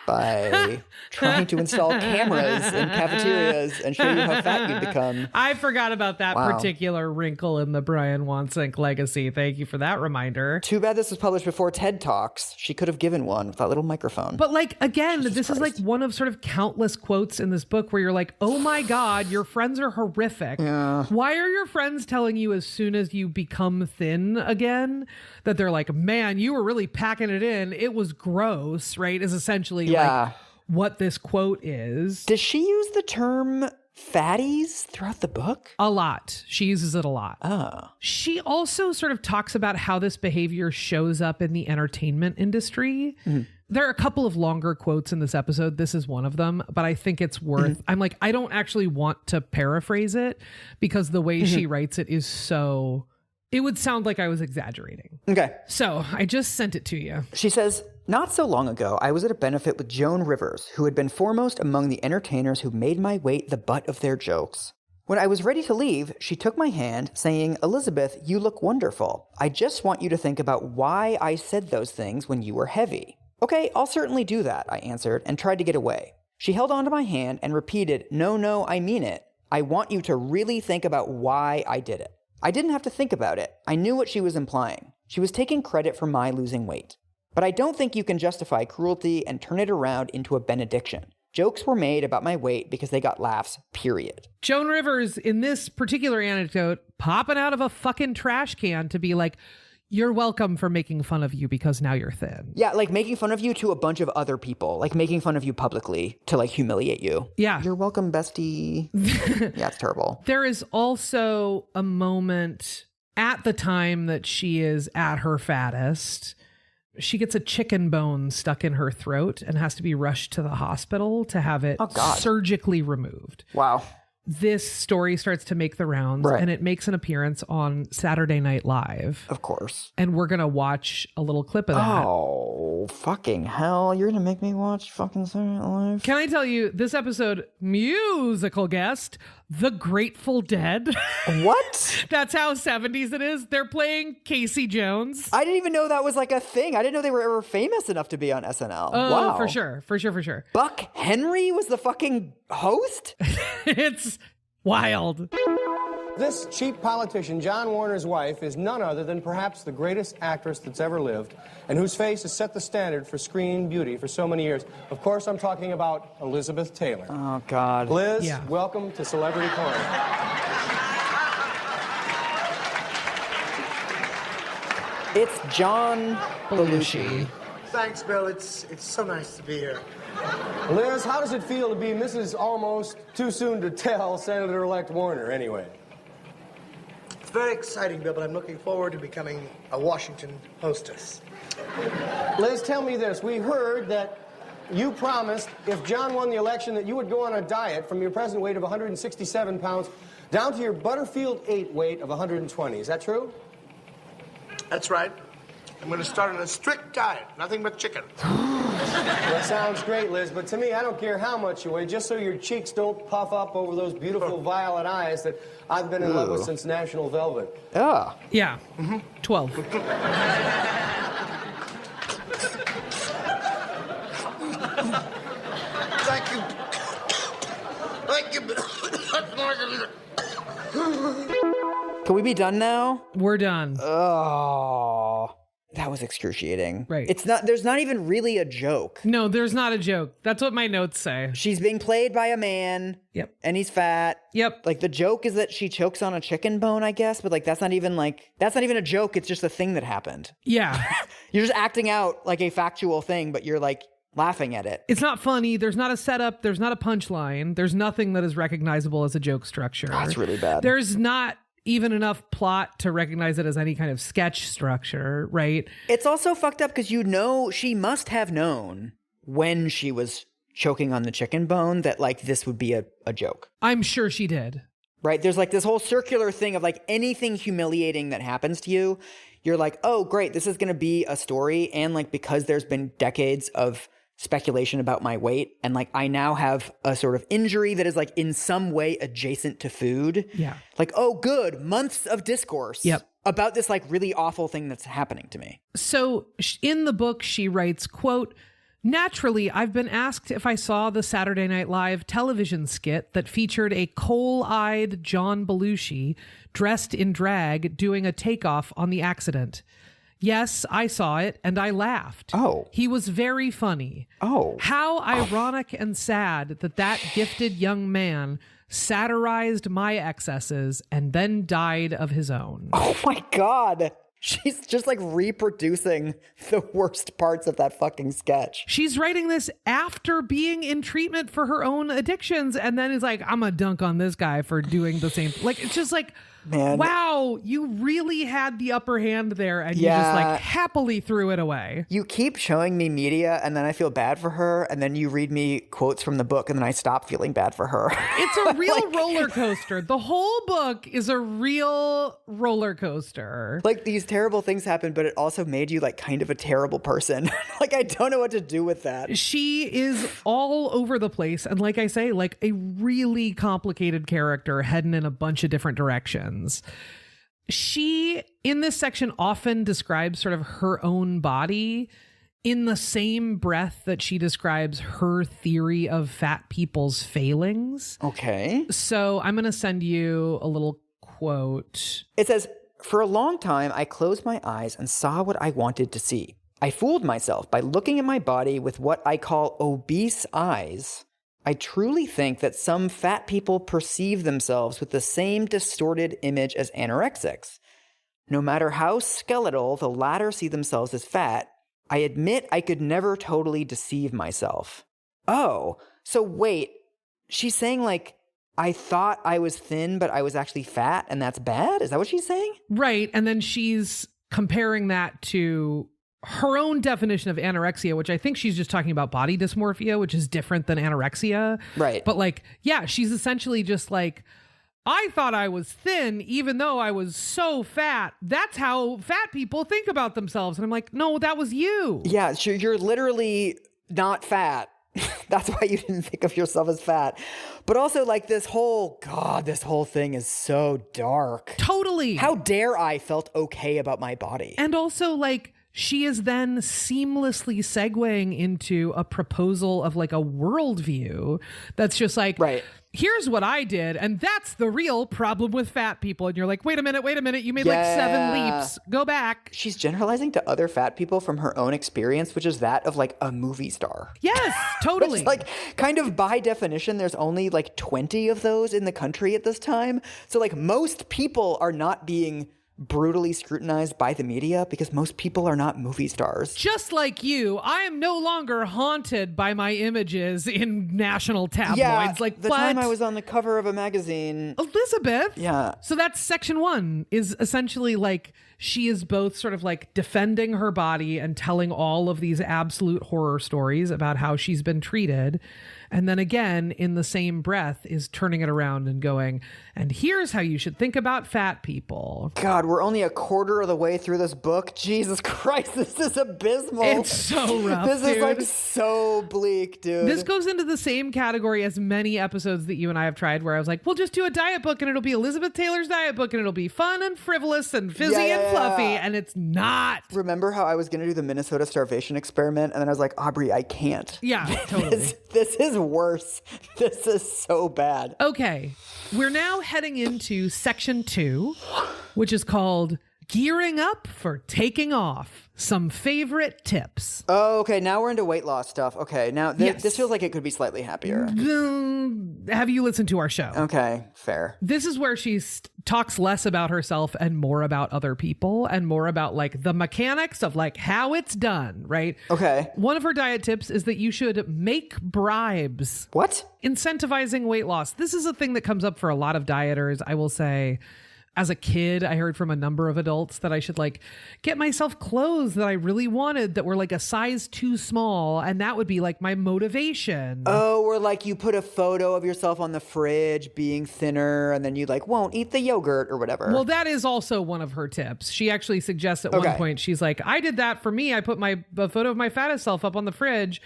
A: by trying to install cameras in cafeterias and show you how fat you'd become.
B: I forgot about that
A: Wow.
B: particular wrinkle in the Brian Wansink legacy. Thank you for that reminder.
A: Too bad this was published before TED Talks. She could have given one with that little microphone.
B: But like, again, this is like
A: Christ.
B: one of sort of countless quotes in this book where you're like, oh my God, your friends are horrific. Why are your friends telling you as soon as you become thin again that they're like, man, you were really packing it in. It was gross, right? Is essentially like what this quote is.
A: Does she use the term fatties throughout the book?
B: A lot. She uses it a lot.
A: Oh.
B: She also sort of talks about how this behavior shows up in the entertainment industry. There are a couple of longer quotes in this episode. This is one of them, but I think it's worth, I'm like, I don't actually want to paraphrase it because the way she writes it is so It would sound like I was exaggerating.
A: Okay.
B: So I just sent it to you.
A: She says, not so long ago, I was at a benefit with Joan Rivers, who had been foremost among the entertainers who made my weight the butt of their jokes. When I was ready to leave, she took my hand, saying, Elizabeth, you look wonderful. I just want you to think about why I said those things when you were heavy. Okay, I'll certainly do that, I answered, and tried to get away. She held onto my hand and repeated, no, I mean it. I want you to really think about why I did it. I didn't have to think about it. I knew what she was implying. She was taking credit for my losing weight. But I don't think you can justify cruelty and turn it around into a benediction. Jokes were made about my weight because they got laughs, period.
B: Joan Rivers, in this particular anecdote, popping out of a fucking trash can to be like, you're welcome for making fun of you because now you're thin.
A: Yeah, like making fun of you to a bunch of other people, like making fun of you publicly to like humiliate you.
B: Yeah.
A: You're welcome, bestie. Yeah, it's terrible.
B: There is also a moment at the time that she is at her fattest. She gets a chicken bone stuck in her throat and has to be rushed to the hospital to have it surgically removed.
A: Wow.
B: This story starts to make the rounds, and it makes an appearance on Saturday Night Live.
A: Of course.
B: And we're going to watch a little clip of that.
A: Oh, fucking hell. You're going to make me watch fucking Saturday Night Live?
B: Can I tell you, this episode, musical guest, The Grateful Dead.
A: What?
B: That's how 70s it is. They're playing Casey Jones.
A: I didn't even know that was like a thing. I didn't know they were ever famous enough to be on SNL.
B: Oh,
A: wow.
B: for sure.
A: Buck Henry was the fucking host?
B: It's wild.
E: This cheap politician, John Warner's wife, is none other than perhaps the greatest actress that's ever lived, and whose face has set the standard for screen beauty for so many years. Of course, I'm talking about Elizabeth Taylor.
A: Oh, God.
E: Liz, welcome to Celebrity Corner.
A: It's John Belushi.
F: Thanks, Bill. It's so nice to be here.
E: Liz, how does it feel to be Mrs. Almost Too Soon to Tell Senator-elect Warner, anyway?
F: It's very exciting, Bill, but I'm looking forward to becoming a Washington hostess.
E: Liz, tell me this. We heard that you promised, if John won the election, that you would go on a diet from your present weight of 167 pounds down to your Butterfield 8 weight of 120. Is that true?
F: That's right. I'm going to start on a strict diet, nothing but chicken.
E: That sounds great, Liz, but to me, I don't care how much you weigh, just so your cheeks don't puff up over those beautiful violet eyes that I've been in love with since National Velvet.
A: Ah.
B: Yeah. 12.
F: Thank you. Thank you, Bill. That's more than...
A: Can we be done now?
B: We're done.
A: Oh, that was excruciating.
B: Right.
A: There's not even really a joke.
B: No, there's not a joke. That's what my notes say.
A: She's being played by a man.
B: Yep.
A: And he's fat.
B: Yep.
A: Like the joke is that she chokes on a chicken bone, I guess, but like that's not even a joke. It's just a thing that happened.
B: Yeah.
A: You're just acting out like a factual thing, but you're like laughing at it.
B: It's not funny. There's not a setup. There's not a punchline. There's nothing that is recognizable as a joke structure.
A: That's really bad.
B: There's not even enough plot to recognize it as any kind of sketch structure, right?
A: It's also fucked up because she must have known when she was choking on the chicken bone that like this would be a joke.
B: I'm sure she did.
A: Right? There's like this whole circular thing of like anything humiliating that happens to you, you're like, oh, great, this is going to be a story. And like because there's been decades of speculation about my weight and like I now have a sort of injury that is like in some way adjacent to food.
B: Yeah.
A: Like, oh, good, months of discourse about this like really awful thing that's happening to me.
B: So in the book, she writes, quote, naturally, I've been asked if I saw the Saturday Night Live television skit that featured a coal-eyed John Belushi dressed in drag doing a takeoff on the accident. Yes, I saw it, and I laughed.
A: Oh.
B: He was very funny.
A: Oh.
B: How ironic and sad that gifted young man satirized my excesses and then died of his own.
A: Oh my God. She's just like reproducing the worst parts of that fucking sketch.
B: She's writing this after being in treatment for her own addictions and then is like, I'm gonna dunk on this guy for doing the same. Like, it's just like,
A: Man.
B: wow, you really had the upper hand there and you just like happily threw it away.
A: You keep showing me media and then I feel bad for her, and then you read me quotes from the book and then I stop feeling bad for her.
B: It's a real roller coaster. The whole book is a real roller coaster.
A: Like, these terrible things happen, but it also made you like kind of a terrible person. Like, I don't know what to do with that.
B: She is all over the place. And like I say, like a really complicated character heading in a bunch of different directions. She, in this section, often describes sort of her own body in the same breath that she describes her theory of fat people's failings.
A: Okay.
B: So I'm going to send you a little quote.
A: It says, "For a long time, I closed my eyes and saw what I wanted to see. I fooled myself by looking at my body with what I call obese eyes. I truly think that some fat people perceive themselves with the same distorted image as anorexics. No matter how skeletal the latter see themselves as fat, I admit I could never totally deceive myself." Oh, so wait, she's saying like, I thought I was thin, but I was actually fat, and that's bad? Is that what she's saying?
B: Right. And then she's comparing that to her own definition of anorexia, which I think she's just talking about body dysmorphia, which is different than anorexia.
A: Right.
B: But like, yeah, she's essentially just like, I thought I was thin, even though I was so fat. That's how fat people think about themselves. And I'm like, no, that was you.
A: Yeah, sure, you're literally not fat. That's why you didn't think of yourself as fat. But also, like, this whole thing is so dark.
B: Totally.
A: How dare I felt okay about my body?
B: And also, like, she is then seamlessly segueing into a proposal of like a worldview that's just like,
A: right.
B: Here's what I did, and that's the real problem with fat people. And you're like, wait a minute, you made like 7 leaps. Go back.
A: She's generalizing to other fat people from her own experience, which is that of like a movie star.
B: Yes, totally.
A: Which, like, kind of by definition, there's only like 20 of those in the country at this time. So like most people are not being brutally scrutinized by the media because most people are not movie stars.
B: Just like you, I am no longer haunted by my images in national tabloids.
A: Yeah,
B: like
A: the
B: what?
A: time I was on the cover of a magazine.
B: Elizabeth.
A: Yeah.
B: So that's section 1 is essentially like she is both sort of like defending her body and telling all of these absolute horror stories about how she's been treated. And then again, in the same breath, is turning it around and going, and here's how you should think about fat people.
A: God, we're only a quarter of the way through this book. Jesus Christ, this is abysmal.
B: It's so rough,
A: This
B: dude.
A: is like so bleak, dude.
B: This goes into the same category as many episodes that you and I have tried where I was like, we'll just do a diet book and it'll be Elizabeth Taylor's diet book and it'll be fun and frivolous and fizzy and fluffy. And it's not.
A: Remember how I was going to do the Minnesota starvation experiment? And then I was like, Aubrey, I can't.
B: Yeah, totally.
A: This is worse. This is so bad.
B: Okay, we're now heading into section 2, which is called Gearing Up for Taking Off. Some favorite tips.
A: Oh, okay. Now we're into weight loss stuff. Okay. Now
B: Yes.
A: this feels like it could be slightly happier.
B: Have you listened to our show?
A: Okay, fair.
B: This is where she talks less about herself and more about other people and more about like the mechanics of like how it's done, right?
A: Okay.
B: One of her diet tips is that you should make bribes.
A: What?
B: Incentivizing weight loss. This is a thing that comes up for a lot of dieters. I will say, as a kid, I heard from a number of adults that I should like get myself clothes that I really wanted that were like a size too small. And that would be like my motivation.
A: Oh, or like you put a photo of yourself on the fridge being thinner and then you like won't eat the yogurt or whatever.
B: Well, that is also one of her tips. She actually suggests at one point, she's like, I did that for me. I put a photo of my fattest self up on the fridge.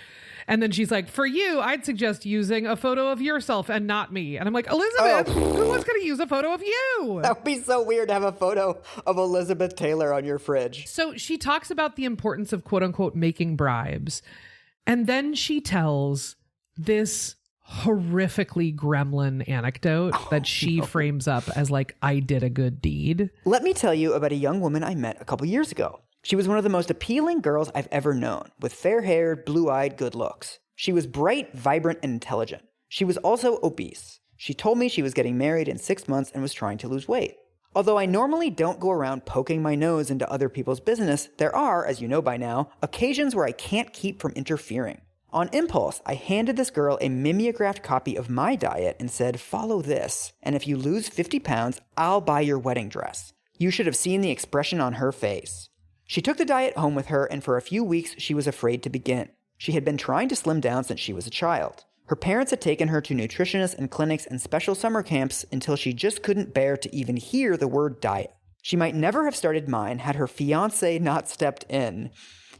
B: And then she's like, for you, I'd suggest using a photo of yourself and not me. And I'm like, Elizabeth, who was going to use a photo of you?
A: That would be so weird to have a photo of Elizabeth Taylor on your fridge.
B: So she talks about the importance of quote unquote making bribes. And then she tells this horrifically gremlin anecdote that she frames up as like, I did a good deed.
A: Let me tell you about a young woman I met a couple years ago. She was one of the most appealing girls I've ever known, with fair-haired, blue-eyed good looks. She was bright, vibrant, and intelligent. She was also obese. She told me she was getting married in 6 months and was trying to lose weight. Although I normally don't go around poking my nose into other people's business, there are, as you know by now, occasions where I can't keep from interfering. On impulse, I handed this girl a mimeographed copy of my diet and said, follow this, and if you lose 50 pounds, I'll buy your wedding dress. You should have seen the expression on her face. She took the diet home with her, and for a few weeks, she was afraid to begin. She had been trying to slim down since she was a child. Her parents had taken her to nutritionists and clinics and special summer camps until she just couldn't bear to even hear the word diet. She might never have started mine had her fiancé not stepped in.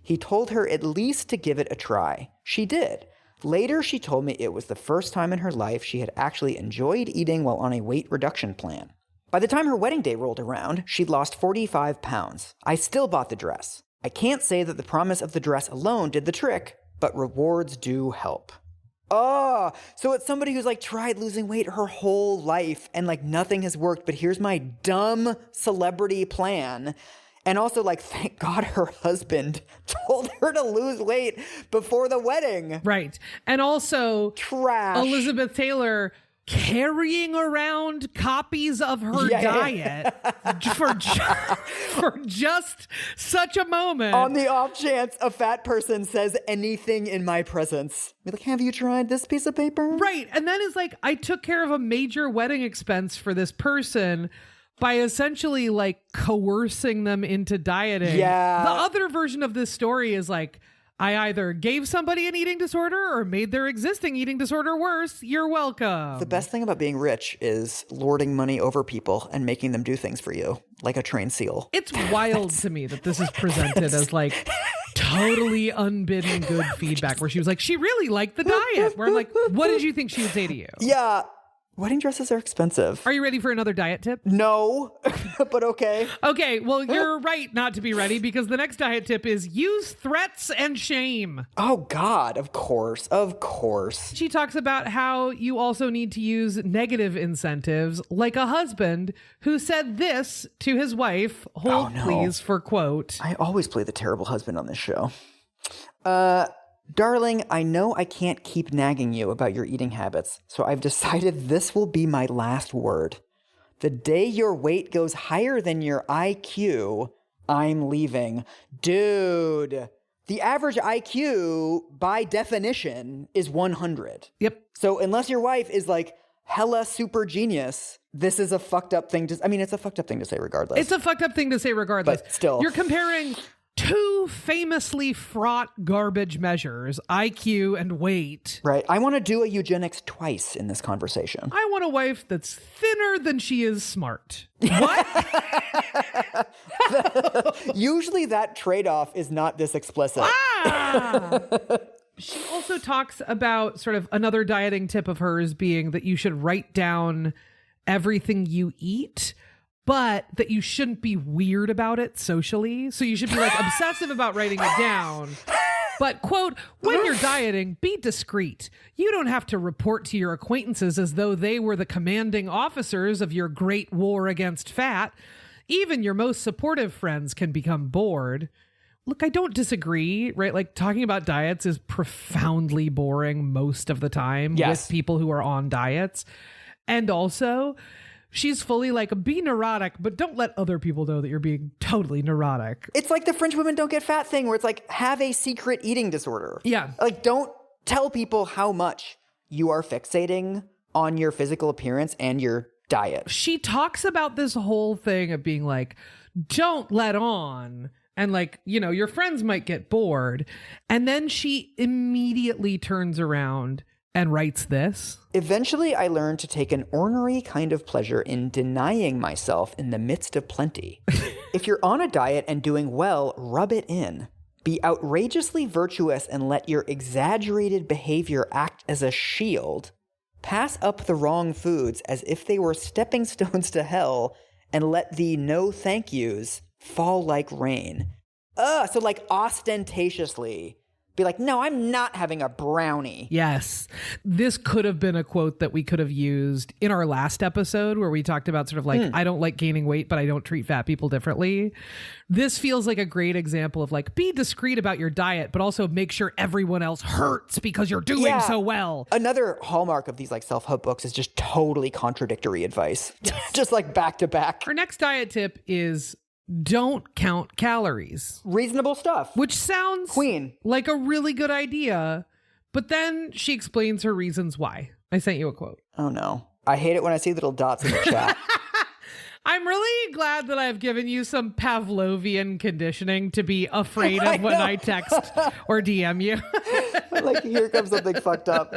A: He told her at least to give it a try. She did. Later, she told me it was the first time in her life she had actually enjoyed eating while on a weight reduction plan. By the time her wedding day rolled around, she'd lost 45 pounds. I still bought the dress. I can't say that the promise of the dress alone did the trick, but rewards do help. Oh, so it's somebody who's like tried losing weight her whole life and like nothing has worked, but here's my dumb celebrity plan. And also like, thank God her husband told her to lose weight before the wedding.
B: Right. And also
A: Trash.
B: Elizabeth Taylor carrying around copies of her diet for just such a moment.
A: On the off chance a fat person says anything in my presence. Be like, have you tried this piece of paper?
B: Right. And then it's like, I took care of a major wedding expense for this person by essentially like coercing them into dieting.
A: Yeah.
B: The other version of this story is like, I either gave somebody an eating disorder or made their existing eating disorder worse. You're welcome.
A: The best thing about being rich is lording money over people and making them do things for you, like a trained seal.
B: It's wild to me that this is presented as like totally unbidden good feedback where she was like, she really liked the diet. Where I'm like, what did you think she would say to you?
A: Yeah. Wedding dresses are expensive.
B: Are you ready for another diet tip?
A: No, but okay.
B: Okay, well, you're right not to be ready because the next diet tip is use threats and shame.
A: Oh, God, of course, of course.
B: She talks about how you also need to use negative incentives, like a husband who said this to his wife, hold please for quote.
A: I always play the terrible husband on this show. Darling, I know I can't keep nagging you about your eating habits, so I've decided this will be my last word. The day your weight goes higher than your IQ, I'm leaving. Dude, the average IQ, by definition, is 100.
B: Yep.
A: So unless your wife is like hella super genius, this is a fucked up thing to... I mean, it's a fucked up thing to say regardless.
B: It's a fucked up thing to say regardless.
A: But still.
B: You're comparing two famously fraught garbage measures, IQ and weight.
A: Right. I want to do a eugenics twice in this conversation.
B: I want a wife that's thinner than she is smart. What?
A: Usually that trade-off is not this explicit.
B: She also talks about sort of another dieting tip of hers being that you should write down everything you eat, but that you shouldn't be weird about it socially. So you should be like obsessive about writing it down. But, quote, when you're dieting, be discreet. You don't have to report to your acquaintances as though they were the commanding officers of your great war against fat. Even your most supportive friends can become bored. Look, I don't disagree, right? Like talking about diets is profoundly boring most of the time with people who are on diets. And also, she's fully like, be neurotic, but don't let other people know that you're being totally neurotic.
A: It's like the French women don't get fat thing where it's like, have a secret eating disorder.
B: Yeah.
A: Like, don't tell people how much you are fixating on your physical appearance and your diet.
B: She talks about this whole thing of being like, don't let on. And like, you know, your friends might get bored. And then she immediately turns around and writes this.
A: Eventually, I learned to take an ornery kind of pleasure in denying myself in the midst of plenty. If you're on a diet and doing well, rub it in. Be outrageously virtuous and let your exaggerated behavior act as a shield. Pass up the wrong foods as if they were stepping stones to hell and let the no thank yous fall like rain. So like ostentatiously be like, no, I'm not having a brownie.
B: Yes. This could have been a quote that we could have used in our last episode where we talked about sort of like, I don't like gaining weight, but I don't treat fat people differently. This feels like a great example of like, be discreet about your diet, but also make sure everyone else hurts because you're doing so well.
A: Another hallmark of these like self-help books is just totally contradictory advice. Just like back to back.
B: Our next diet tip is don't count calories.
A: Reasonable stuff.
B: Which sounds
A: Queen.
B: like a really good idea, but then she explains her reasons why. I sent you a quote.
A: Oh no. I hate it when I see little dots in the chat.
B: I'm really glad that I've given you some Pavlovian conditioning to be afraid of when I text or DM you.
A: Like, here comes something fucked up.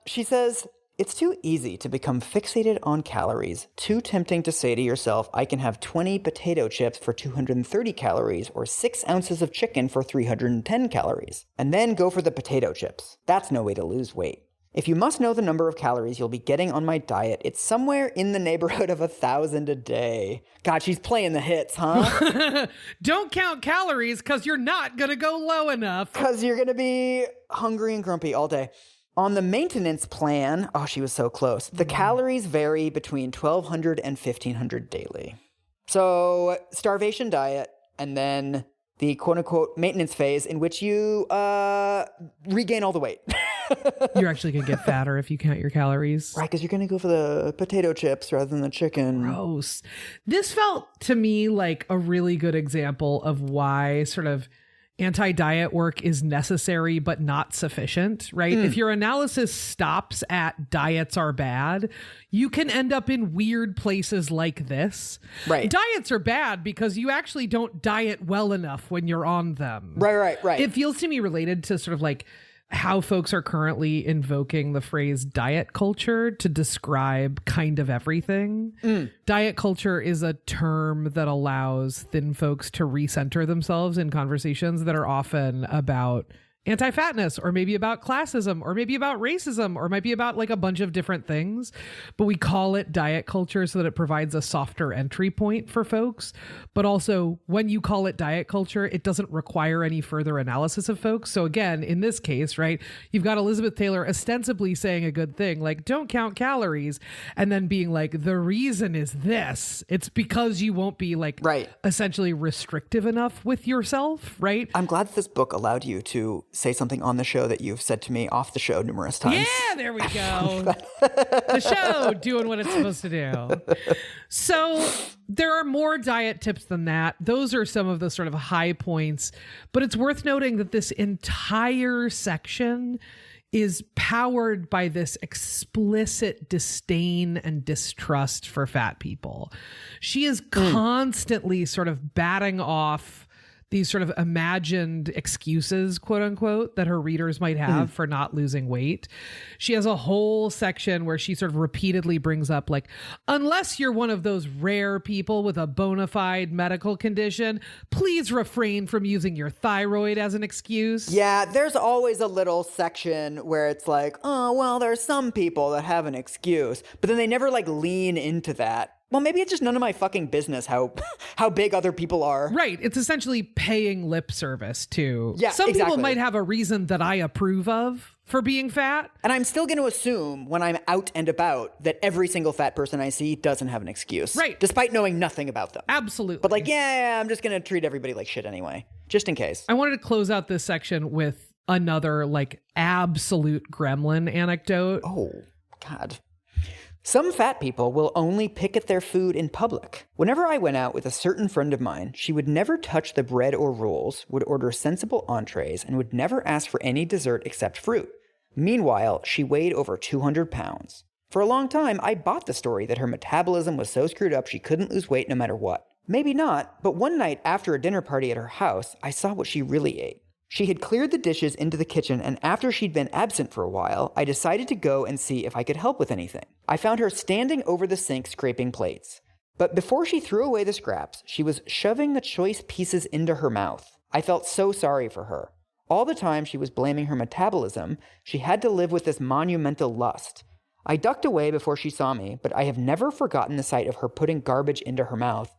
A: She says, it's too easy to become fixated on calories. Too tempting to say to yourself, I can have 20 potato chips for 230 calories or 6 ounces of chicken for 310 calories. And then go for the potato chips. That's no way to lose weight. If you must know the number of calories you'll be getting on my diet, it's somewhere in the neighborhood of 1,000 a day. God, she's playing the hits, huh?
B: Don't count calories because you're not going to go low enough.
A: Because you're going to be hungry and grumpy all day. On the maintenance plan, oh, she was so close. The calories vary between 1,200 and 1,500 daily. So starvation diet, and then the quote-unquote maintenance phase in which you regain all the weight.
B: You're actually going to get fatter if you count your calories.
A: Right, because you're going to go for the potato chips rather than the chicken.
B: Gross. This felt to me like a really good example of why sort of anti-diet work is necessary but not sufficient, right? If your analysis stops at diets are bad, you can end up in weird places like this.
A: Right.
B: Diets are bad because you actually don't diet well enough when you're on them.
A: Right.
B: It feels to me related to sort of like how folks are currently invoking the phrase diet culture to describe kind of everything. Diet culture is a term that allows thin folks to recenter themselves in conversations that are often about anti-fatness, or maybe about classism, or maybe about racism, or might be about like a bunch of different things. But we call it diet culture so that it provides a softer entry point for folks. But also, when you call it diet culture, it doesn't require any further analysis of folks. So again, in this case, right, you've got Elizabeth Taylor ostensibly saying a good thing, like, don't count calories, and then being like, the reason is this. It's because you won't be like essentially restrictive enough with yourself, right?
A: I'm glad that this book allowed you to say something on the show that you've said to me off the show numerous times.
B: Yeah, there we go. The show doing what it's supposed to do. So there are more diet tips than that. Those are some of the sort of high points, but it's worth noting that this entire section is powered by this explicit disdain and distrust for fat people. She is constantly sort of batting off these sort of imagined excuses, quote unquote, that her readers might have for not losing weight. She has a whole section where she sort of repeatedly brings up like, unless you're one of those rare people with a bona fide medical condition, please refrain from using your thyroid as an excuse.
A: Yeah, there's always a little section where it's like, oh, well, there's some people that have an excuse, but then they never like lean into that. Well, maybe it's just none of my fucking business how big other people are.
B: Right. It's essentially paying lip service to.
A: Yeah,
B: some
A: exactly.
B: people might have a reason that I approve of for being fat.
A: And I'm still going to assume when I'm out and about that every single fat person I see doesn't have an excuse.
B: Right.
A: Despite knowing nothing about them.
B: Absolutely.
A: But like, yeah, I'm just going to treat everybody like shit anyway. Just in case.
B: I wanted to close out this section with another like absolute gremlin anecdote.
A: Oh, God. Some fat people will only pick at their food in public. Whenever I went out with a certain friend of mine, she would never touch the bread or rolls, would order sensible entrees, and would never ask for any dessert except fruit. Meanwhile, she weighed over 200 pounds. For a long time, I bought the story that her metabolism was so screwed up she couldn't lose weight no matter what. Maybe not, but one night after a dinner party at her house, I saw what she really ate. She had cleared the dishes into the kitchen, and after she'd been absent for a while, I decided to go and see if I could help with anything. I found her standing over the sink scraping plates. But before she threw away the scraps, she was shoving the choice pieces into her mouth. I felt so sorry for her. All the time she was blaming her metabolism, she had to live with this monumental lust. I ducked away before she saw me, but I have never forgotten the sight of her putting garbage into her mouth.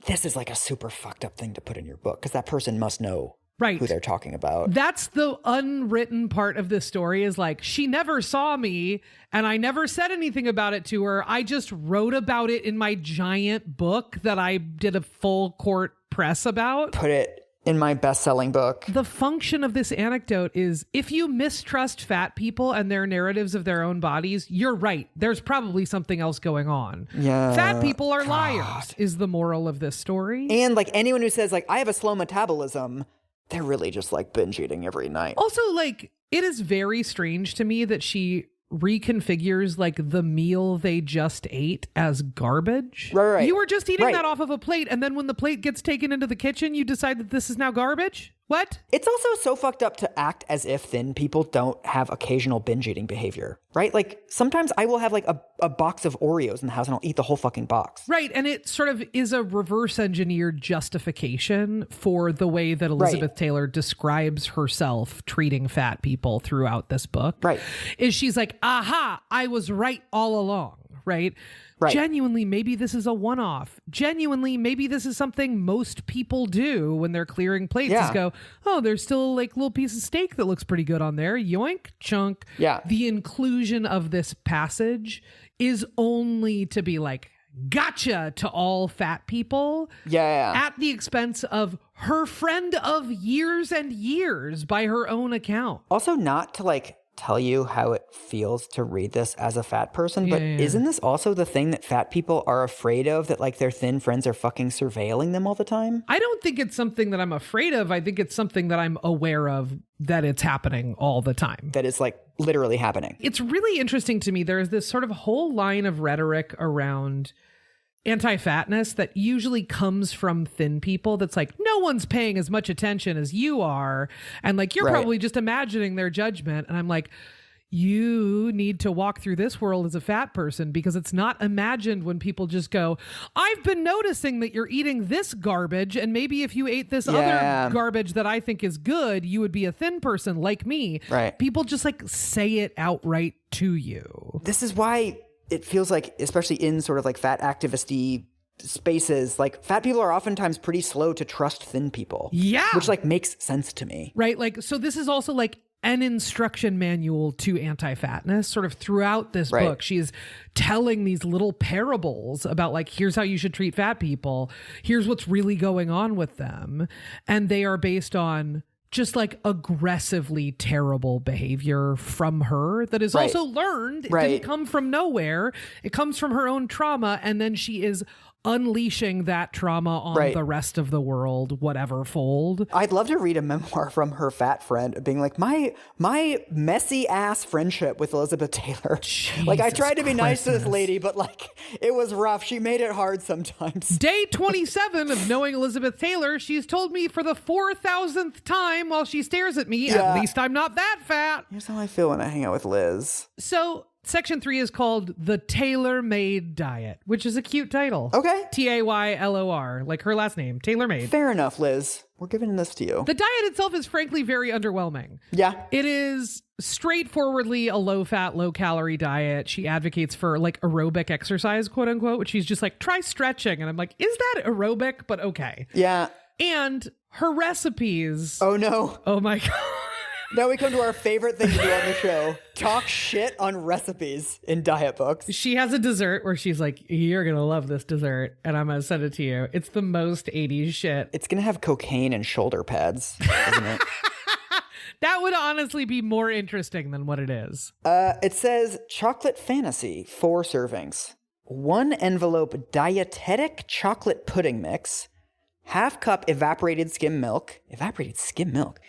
A: This is like a super fucked up thing to put in your book, because that person must know
B: Right.
A: who they're talking about.
B: That's the unwritten part of this story, is like, she never saw me and I never said anything about it to her. I just wrote about it in my giant book that I did a full court press about.
A: Put it in my best-selling book.
B: The function of this anecdote is, if you mistrust fat people and their narratives of their own bodies, you're right. There's probably something else going on.
A: Yeah.
B: Fat people are liars is the moral of this story.
A: And like anyone who says like, I have a slow metabolism, they're really just like binge eating every night.
B: Also, like, it is very strange to me that she reconfigures like the meal they just ate as garbage.
A: Right.
B: You were just eating
A: Right.
B: that off of a plate, and then when the plate gets taken into the kitchen, you decide that this is now garbage? What?
A: It's also so fucked up to act as if thin people don't have occasional binge eating behavior, right? Like sometimes I will have like a box of Oreos in the house and I'll eat the whole fucking box.
B: Right. And it sort of is a reverse engineered justification for the way that Elizabeth Taylor describes herself treating fat people throughout this book.
A: Right.
B: Is she's like, aha, I was right all along. Right.
A: Right.
B: Genuinely, maybe this is a one-off. Genuinely, maybe this is something most people do when they're clearing plates.
A: Yeah.
B: Is go, oh, there's still like a little piece of steak that looks pretty good on there. Yoink, chunk.
A: Yeah.
B: The inclusion of this passage is only to be like, gotcha to all fat people.
A: Yeah.
B: At the expense of her friend of years and years by her own account.
A: Also, not to like tell you how it feels to read this as a fat person, but
B: Yeah.
A: isn't this also the thing that fat people are afraid of, that like their thin friends are fucking surveilling them all the time?
B: I don't think it's something that I'm afraid of. I think it's something that I'm aware of, that it's happening all the time.
A: That is like literally happening.
B: It's really interesting to me. There's this sort of whole line of rhetoric around anti-fatness that usually comes from thin people that's like, no one's paying as much attention as you are, and like you're
A: Right.
B: probably just imagining their judgment. And I'm like, you need to walk through this world as a fat person, because it's not imagined when people just go, I've been noticing that you're eating this garbage, and maybe if you ate this
A: Yeah.
B: other garbage that I think is good, you would be a thin person like me.
A: Right.
B: People just like say it outright to you.
A: This is why it feels like, especially in sort of like fat activist-y spaces, like fat people are oftentimes pretty slow to trust thin people.
B: Yeah.
A: Which like makes sense to me.
B: Right. Like, so this is also like an instruction manual to anti-fatness sort of throughout this
A: Right.
B: book. She's telling these little parables about like, here's how you should treat fat people. Here's what's really going on with them. And they are based on just like aggressively terrible behavior from her that is
A: Right.
B: also learned. It
A: Right.
B: didn't come from nowhere. It comes from her own trauma. And then she is unleashing that trauma on
A: Right.
B: the rest of the world, whatever fold.
A: I'd love to read a memoir from her fat friend being like, my messy ass friendship with Elizabeth Taylor. Like I
B: Jesus
A: tried to be nice to this
B: Christmas.
A: lady, but like it was rough. She made it hard sometimes.
B: Day 27 of knowing Elizabeth Taylor, she's told me for the 4,000th time while she stares at me,
A: Yeah.
B: at least I'm not that fat.
A: Here's how I feel when I hang out with Liz.
B: So section 3 is called The Tailor-Made Diet, which is a cute title.
A: Okay.
B: Taylor, like her last name, Tailor-Made.
A: Fair enough, Liz. We're giving this to you.
B: The diet itself is frankly very underwhelming.
A: Yeah.
B: It is straightforwardly a low-fat, low-calorie diet. She advocates for like aerobic exercise, quote unquote, which she's just like, try stretching. And I'm like, is that aerobic? But okay.
A: Yeah.
B: And her recipes.
A: Oh no.
B: Oh my God.
A: Now we come to our favorite thing to do on the show. Talk shit on recipes in diet books.
B: She has a dessert where she's like, you're going to love this dessert. And I'm going to send it to you. It's the most 80s shit.
A: It's going to have cocaine and shoulder pads, isn't it?
B: That would honestly be more interesting than what it is.
A: It says chocolate fantasy, 4 servings. 1 envelope dietetic chocolate pudding mix. Half cup evaporated skim milk. Evaporated skim milk.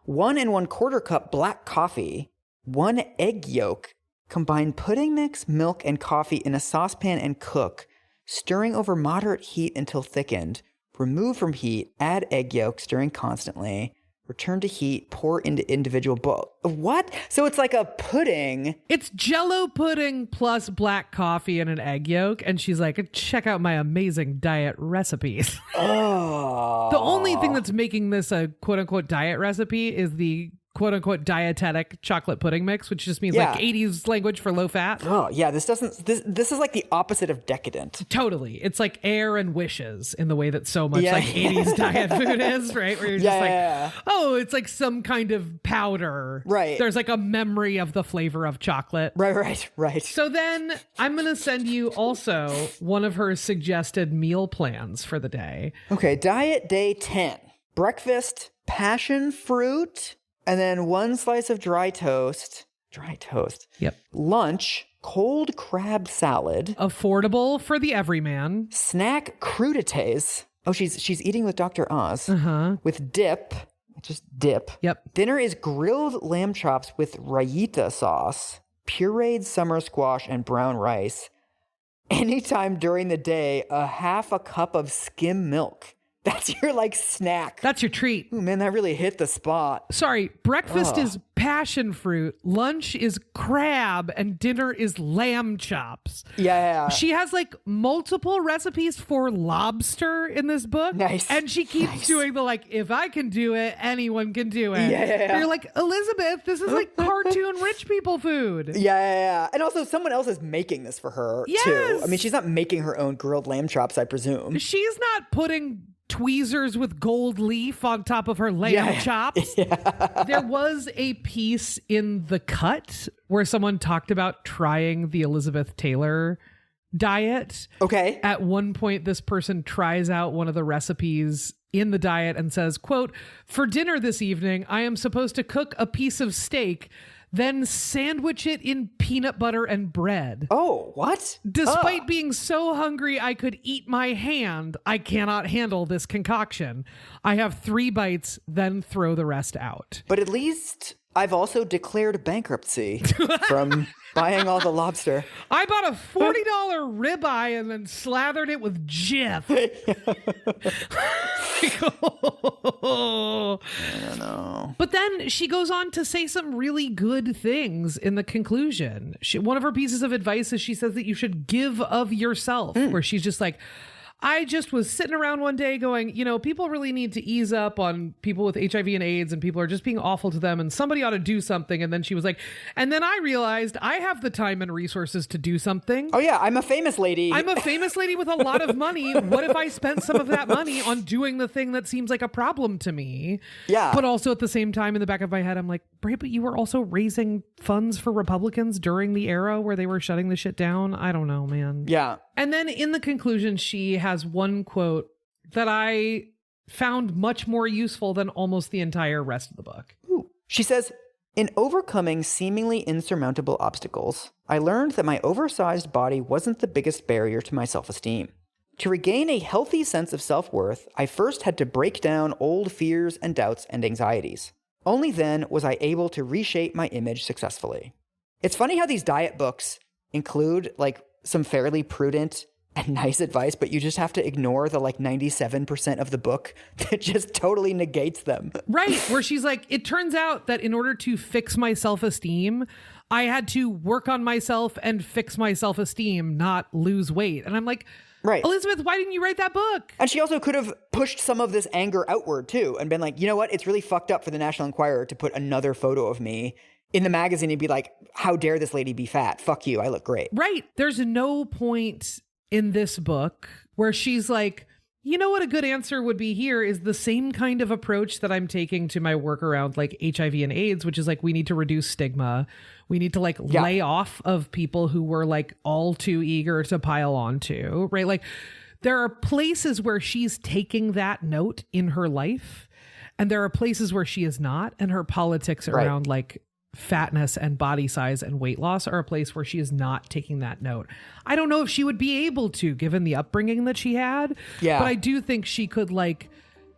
A: 1 1/4 cup black coffee. 1 egg yolk. Combine pudding mix, milk, and coffee in a saucepan and cook, stirring over moderate heat until thickened. Remove from heat, add egg yolk, stirring constantly. Return to heat, pour into individual bowl. What? So it's like a pudding.
B: It's Jell-O pudding plus black coffee and an egg yolk. And she's like, check out my amazing diet recipes.
A: Oh.
B: The only thing that's making this a quote unquote diet recipe is the quote unquote dietetic chocolate pudding mix, which just means like 80s language for low fat.
A: Oh yeah, this is like the opposite of decadent.
B: Totally. It's like air and wishes in the way that so much like 80s diet food is, right? Where you're just oh, it's like some kind of powder.
A: Right.
B: There's like a memory of the flavor of chocolate.
A: Right.
B: So then I'm going to send you also one of her suggested meal plans for the day.
A: Okay, diet day 10. Breakfast, passion fruit, and then 1 slice of dry toast.
B: Yep.
A: Lunch, cold crab salad.
B: Affordable for the everyman.
A: Snack crudités. Oh, she's eating with Dr. Oz. With dip. Just dip.
B: Yep.
A: Dinner is grilled lamb chops with raita sauce, pureed summer squash, and brown rice. Anytime during the day, a half a cup of skim milk. That's your like snack.
B: That's your treat.
A: Ooh, man, that really hit the spot.
B: Sorry, breakfast is passion fruit, lunch is crab, and dinner is lamb chops.
A: Yeah.
B: She has like multiple recipes for lobster in this book.
A: Nice.
B: And she keeps doing the like, if I can do it, anyone can do it.
A: Yeah.
B: You're like, Elizabeth, this is like cartoon rich people food.
A: Yeah. And also someone else is making this for her too. I mean, she's not making her own grilled lamb chops, I presume.
B: She's not putting tweezers with gold leaf on top of her lamb chops. There was a piece in The Cut where someone talked about trying the Elizabeth Taylor diet.
A: Okay.
B: At one point, this person tries out one of the recipes in the diet and says, quote, "For dinner this evening, I am supposed to cook a piece of steak, then sandwich it in peanut butter and bread.
A: Oh, what?
B: Despite being so hungry I could eat my hand, I cannot handle this concoction. I have 3 bites, then throw the rest out."
A: But at least I've also declared bankruptcy from buying all the lobster.
B: I bought a $40 ribeye and then slathered it with Jif.
A: I don't know.
B: But then she goes on to say some really good things in the conclusion. One of her pieces of advice is she says that you should give of yourself, where she's just like, I just was sitting around one day going, people really need to ease up on people with HIV and AIDS, and people are just being awful to them, and somebody ought to do something. And then she was like, and then I realized I have the time and resources to do something.
A: Oh yeah, I'm a famous lady.
B: I'm a famous lady with a lot of money. What if I spent some of that money on doing the thing that seems like a problem to me?
A: Yeah.
B: But also at the same time, in the back of my head, I'm like, right, but you were also raising funds for Republicans during the era where they were shutting the shit down. I don't know, man.
A: Yeah.
B: And then in the conclusion, she has one quote that I found much more useful than almost the entire rest of the book.
A: Ooh. She says, "In overcoming seemingly insurmountable obstacles, I learned that my oversized body wasn't the biggest barrier to my self-esteem. To regain a healthy sense of self-worth, I first had to break down old fears and doubts and anxieties. Only then was I able to reshape my image successfully." It's funny how these diet books include like some fairly prudent and nice advice, but you just have to ignore the like 97% of the book that just totally negates them.
B: Right, where she's like, it turns out that in order to fix my self-esteem, I had to work on myself and fix my self-esteem, not lose weight. And I'm like,
A: right,
B: Elizabeth, why didn't you write that book?
A: And she also could have pushed some of this anger outward too and been like, you know what? It's really fucked up for the National Enquirer to put another photo of me in the magazine and be like, how dare this lady be fat? Fuck you. I look great.
B: Right. There's no point in this book where she's like, you know what a good answer would be here is the same kind of approach that I'm taking to my work around like HIV and AIDS, which is like, we need to reduce stigma. We need to like lay off of people who were like all too eager to pile onto, right? Like there are places where she's taking that note in her life, and there are places where she is not. And her politics around like fatness and body size and weight loss are a place where she is not taking that note. I don't know if she would be able to, given the upbringing that she had.
A: Yeah.
B: But I do think she could like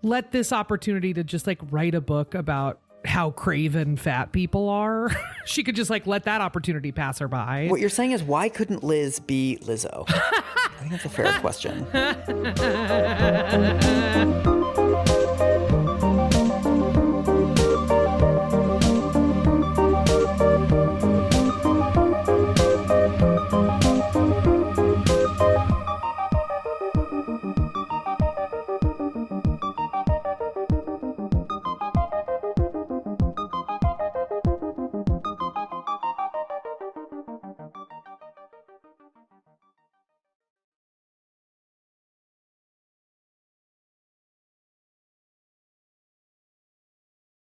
B: let this opportunity to just like write a book about how craven fat people are. She could just like let that opportunity pass her by.
A: What you're saying is, why couldn't Liz be Lizzo? I think that's a fair question.